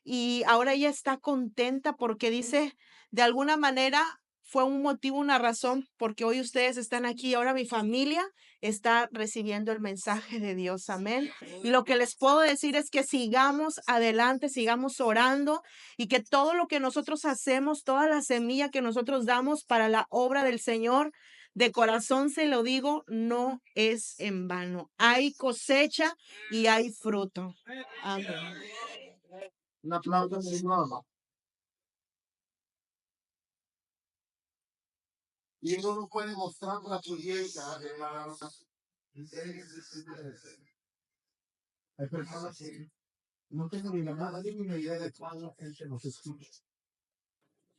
y ahora ella está contenta porque dice, de alguna manera fue un motivo, una razón, porque hoy ustedes están aquí y ahora mi familia está recibiendo el mensaje de Dios. Amén. Y lo que les puedo decir es que sigamos adelante, sigamos orando y que todo lo que nosotros hacemos, toda la semilla que nosotros damos para la obra del Señor, de corazón se lo digo, no es en vano. Hay cosecha y hay fruto. Amén. Un aplauso, Señor. Y uno no puede mostrar la belleza, hermanos. Hay personas que no tienen ni la más mínima idea de cuándo gente nos escucha.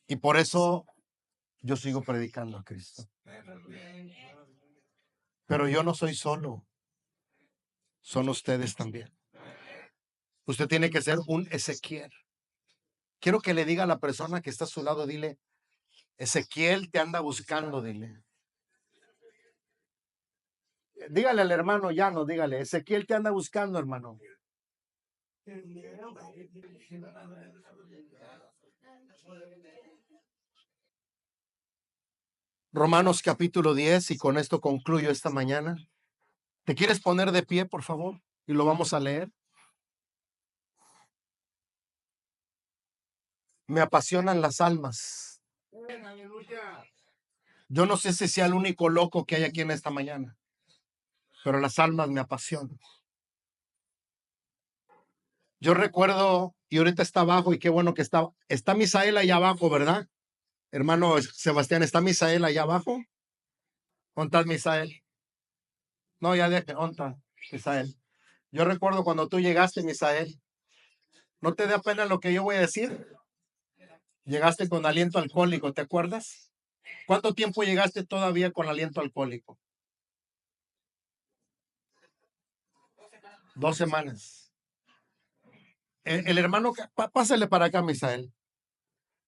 Y por eso yo sigo predicando a Cristo. Pero yo no soy solo, son ustedes también. Usted tiene que ser un Ezequiel. Quiero que le diga a la persona que está a su lado, dile, Ezequiel te anda buscando, dile. Dígale al hermano Llano, dígale, Ezequiel te anda buscando, hermano. Romanos capítulo 10, y con esto concluyo esta mañana. ¿Te quieres poner de pie, por favor? Y lo vamos a leer. Me apasionan las almas. Yo no sé si sea el único loco que hay aquí en esta mañana, pero las almas me apasionan. Yo recuerdo, y ahorita está abajo, y qué bueno que está Misael allá abajo, ¿verdad? Hermano Sebastián, ¿está Misael allá abajo? ¿Dónde está Misael? No, ya deje, ¿dónde está Misael? Yo recuerdo cuando tú llegaste, Misael. ¿No te da pena lo que yo voy a decir? Llegaste con aliento alcohólico, ¿te acuerdas? ¿Cuánto tiempo llegaste todavía con aliento alcohólico? 2 semanas. El hermano, pásale para acá, Misael.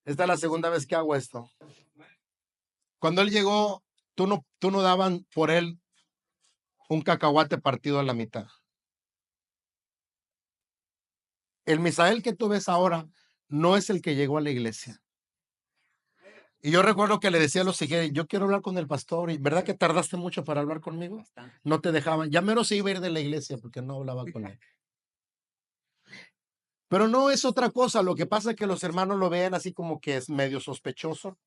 Esta es la segunda vez que hago esto. Cuando él llegó, tú no daban por él un cacahuate partido a la mitad. El Misael que tú ves ahora no es el que llegó a la iglesia. Y yo recuerdo que le decía lo siguiente: yo quiero hablar con el pastor. ¿Y verdad que tardaste mucho para hablar conmigo? No te dejaban. Ya mero se iba a ir de la iglesia porque no hablaba con él. Pero no es otra cosa. Lo que pasa es que los hermanos lo ven así como que es medio sospechoso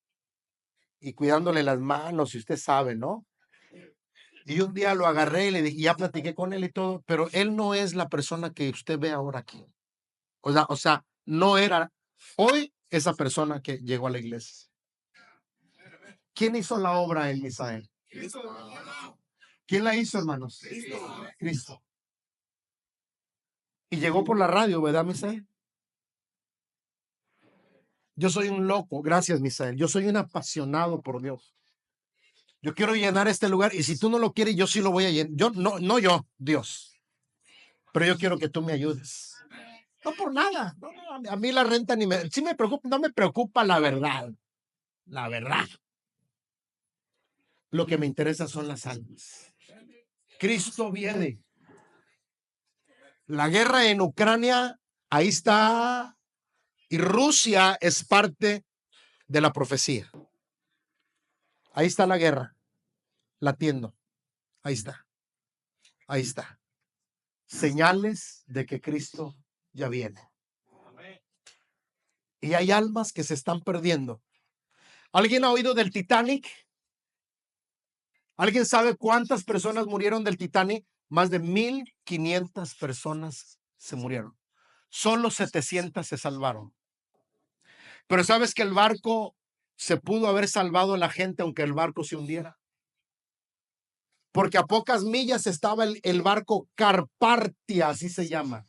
y cuidándole las manos, y usted sabe, ¿no? Y un día lo agarré y le dije, ya platiqué con él y todo, pero él no es la persona que usted ve ahora aquí. O sea, no era hoy esa persona que llegó a la iglesia. ¿Quién hizo la obra en Misael? ¿Quién la hizo, hermanos? Cristo. Y llegó por la radio, ¿verdad, Misael? Yo soy un loco, gracias, Misael. Yo soy un apasionado por Dios. Yo quiero llenar este lugar, y si tú no lo quieres, yo sí lo voy a llenar. Yo, no yo, Dios. Pero yo quiero que tú me ayudes. No por nada. No, a mí la renta sí me preocupa, no me preocupa la verdad. La verdad. Lo que me interesa son las almas. Cristo viene. La guerra en Ucrania, ahí está. Y Rusia es parte de la profecía. Ahí está la guerra, latiendo. Ahí está. Ahí está. Señales de que Cristo ya viene. Y hay almas que se están perdiendo. ¿Alguien ha oído del Titanic? ¿Alguien sabe cuántas personas murieron del Titanic? Más de 1,500 personas se murieron. Solo 700 se salvaron. Pero ¿sabes que el barco se pudo haber salvado a la gente aunque el barco se hundiera? Porque a pocas millas estaba el barco Carpathia, así se llama.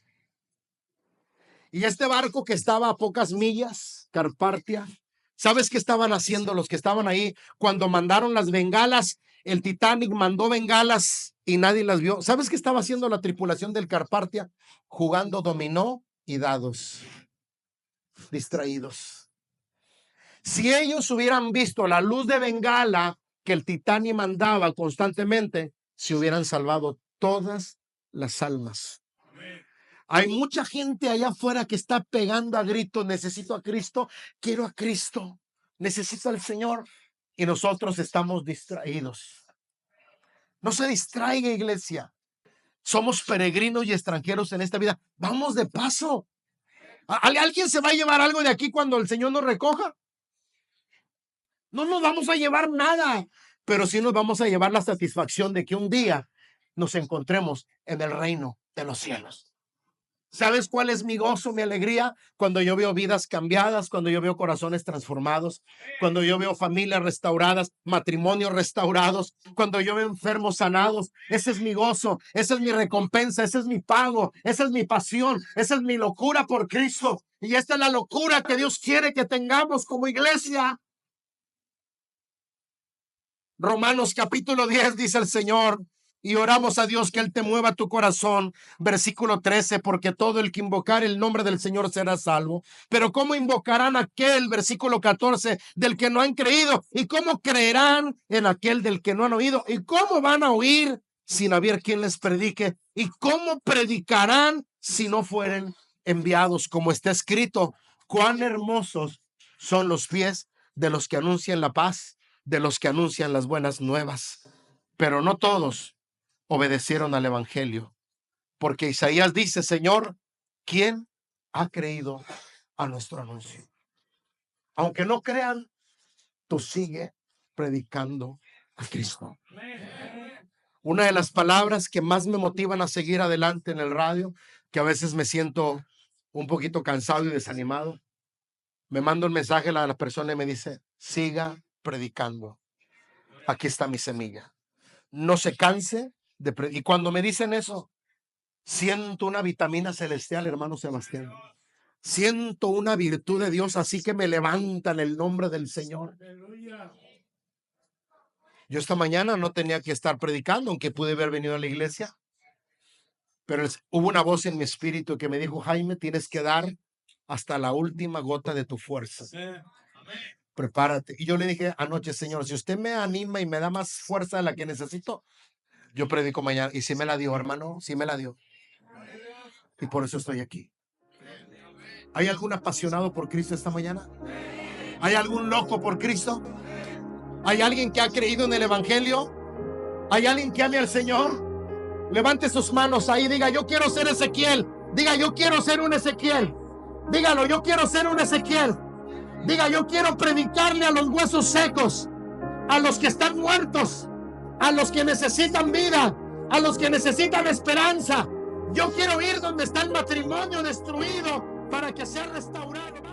Y este barco que estaba a pocas millas, Carpathia, ¿sabes qué estaban haciendo los que estaban ahí cuando mandaron las bengalas? El Titanic mandó bengalas y nadie las vio. ¿Sabes qué estaba haciendo la tripulación del Carpathia? Jugando dominó y dados, distraídos. Si ellos hubieran visto la luz de bengala que el Titanic mandaba constantemente, se hubieran salvado todas las almas. Hay mucha gente allá afuera que está pegando a gritos: necesito a Cristo, quiero a Cristo, necesito al Señor. Y nosotros estamos distraídos. No se distraiga, iglesia. Somos peregrinos y extranjeros en esta vida. Vamos de paso. ¿Alguien se va a llevar algo de aquí cuando el Señor nos recoja? No nos vamos a llevar nada, pero sí nos vamos a llevar la satisfacción de que un día nos encontremos en el reino de los cielos. ¿Sabes cuál es mi gozo, mi alegría? Cuando yo veo vidas cambiadas, cuando yo veo corazones transformados, cuando yo veo familias restauradas, matrimonios restaurados, cuando yo veo enfermos sanados. Ese es mi gozo, esa es mi recompensa, ese es mi pago, esa es mi pasión, esa es mi locura por Cristo. Y esta es la locura que Dios quiere que tengamos como iglesia. Romanos capítulo 10 dice el Señor, y oramos a Dios que Él te mueva tu corazón. Versículo 13, porque todo el que invocar el nombre del Señor será salvo. Pero ¿cómo invocarán aquel? Versículo 14, del que no han creído. ¿Y cómo creerán en aquel del que no han oído? ¿Y cómo van a oír sin haber quien les predique? ¿Y cómo predicarán si no fueren enviados? Como está escrito, cuán hermosos son los pies de los que anuncian la paz, de los que anuncian las buenas nuevas. Pero no todos obedecieron al evangelio. Porque Isaías dice, Señor, ¿quién ha creído a nuestro anuncio? Aunque no crean, tú sigue predicando a Cristo. Una de las palabras que más me motivan a seguir adelante en el radio, que a veces me siento un poquito cansado y desanimado, me manda un mensaje a la persona y me dice, siga predicando. Aquí está mi semilla. No se canse de predicar. Y cuando me dicen eso, siento una vitamina celestial, hermano Sebastián. Siento una virtud de Dios, así que me levantan el nombre del Señor. Yo esta mañana no tenía que estar predicando, aunque pude haber venido a la iglesia. Pero hubo una voz en mi espíritu que me dijo, Jaime, tienes que dar hasta la última gota de tu fuerza. Prepárate. Y yo le dije anoche, Señor, si usted me anima y me da más fuerza de la que necesito, yo predico mañana. Y sí me la dio, hermano, sí me la dio. Y por eso estoy aquí. ¿Hay algún apasionado por Cristo esta mañana? ¿Hay algún loco por Cristo? ¿Hay alguien que ha creído en el evangelio? ¿Hay alguien que ame al Señor? Levante sus manos ahí, diga, yo quiero ser Ezequiel. Diga, yo quiero ser un Ezequiel. Dígalo, yo quiero ser un Ezequiel. Diga, yo quiero predicarle a los huesos secos, a los que están muertos, a los que necesitan vida, a los que necesitan esperanza. Yo quiero ir donde está el matrimonio destruido para que sea restaurado.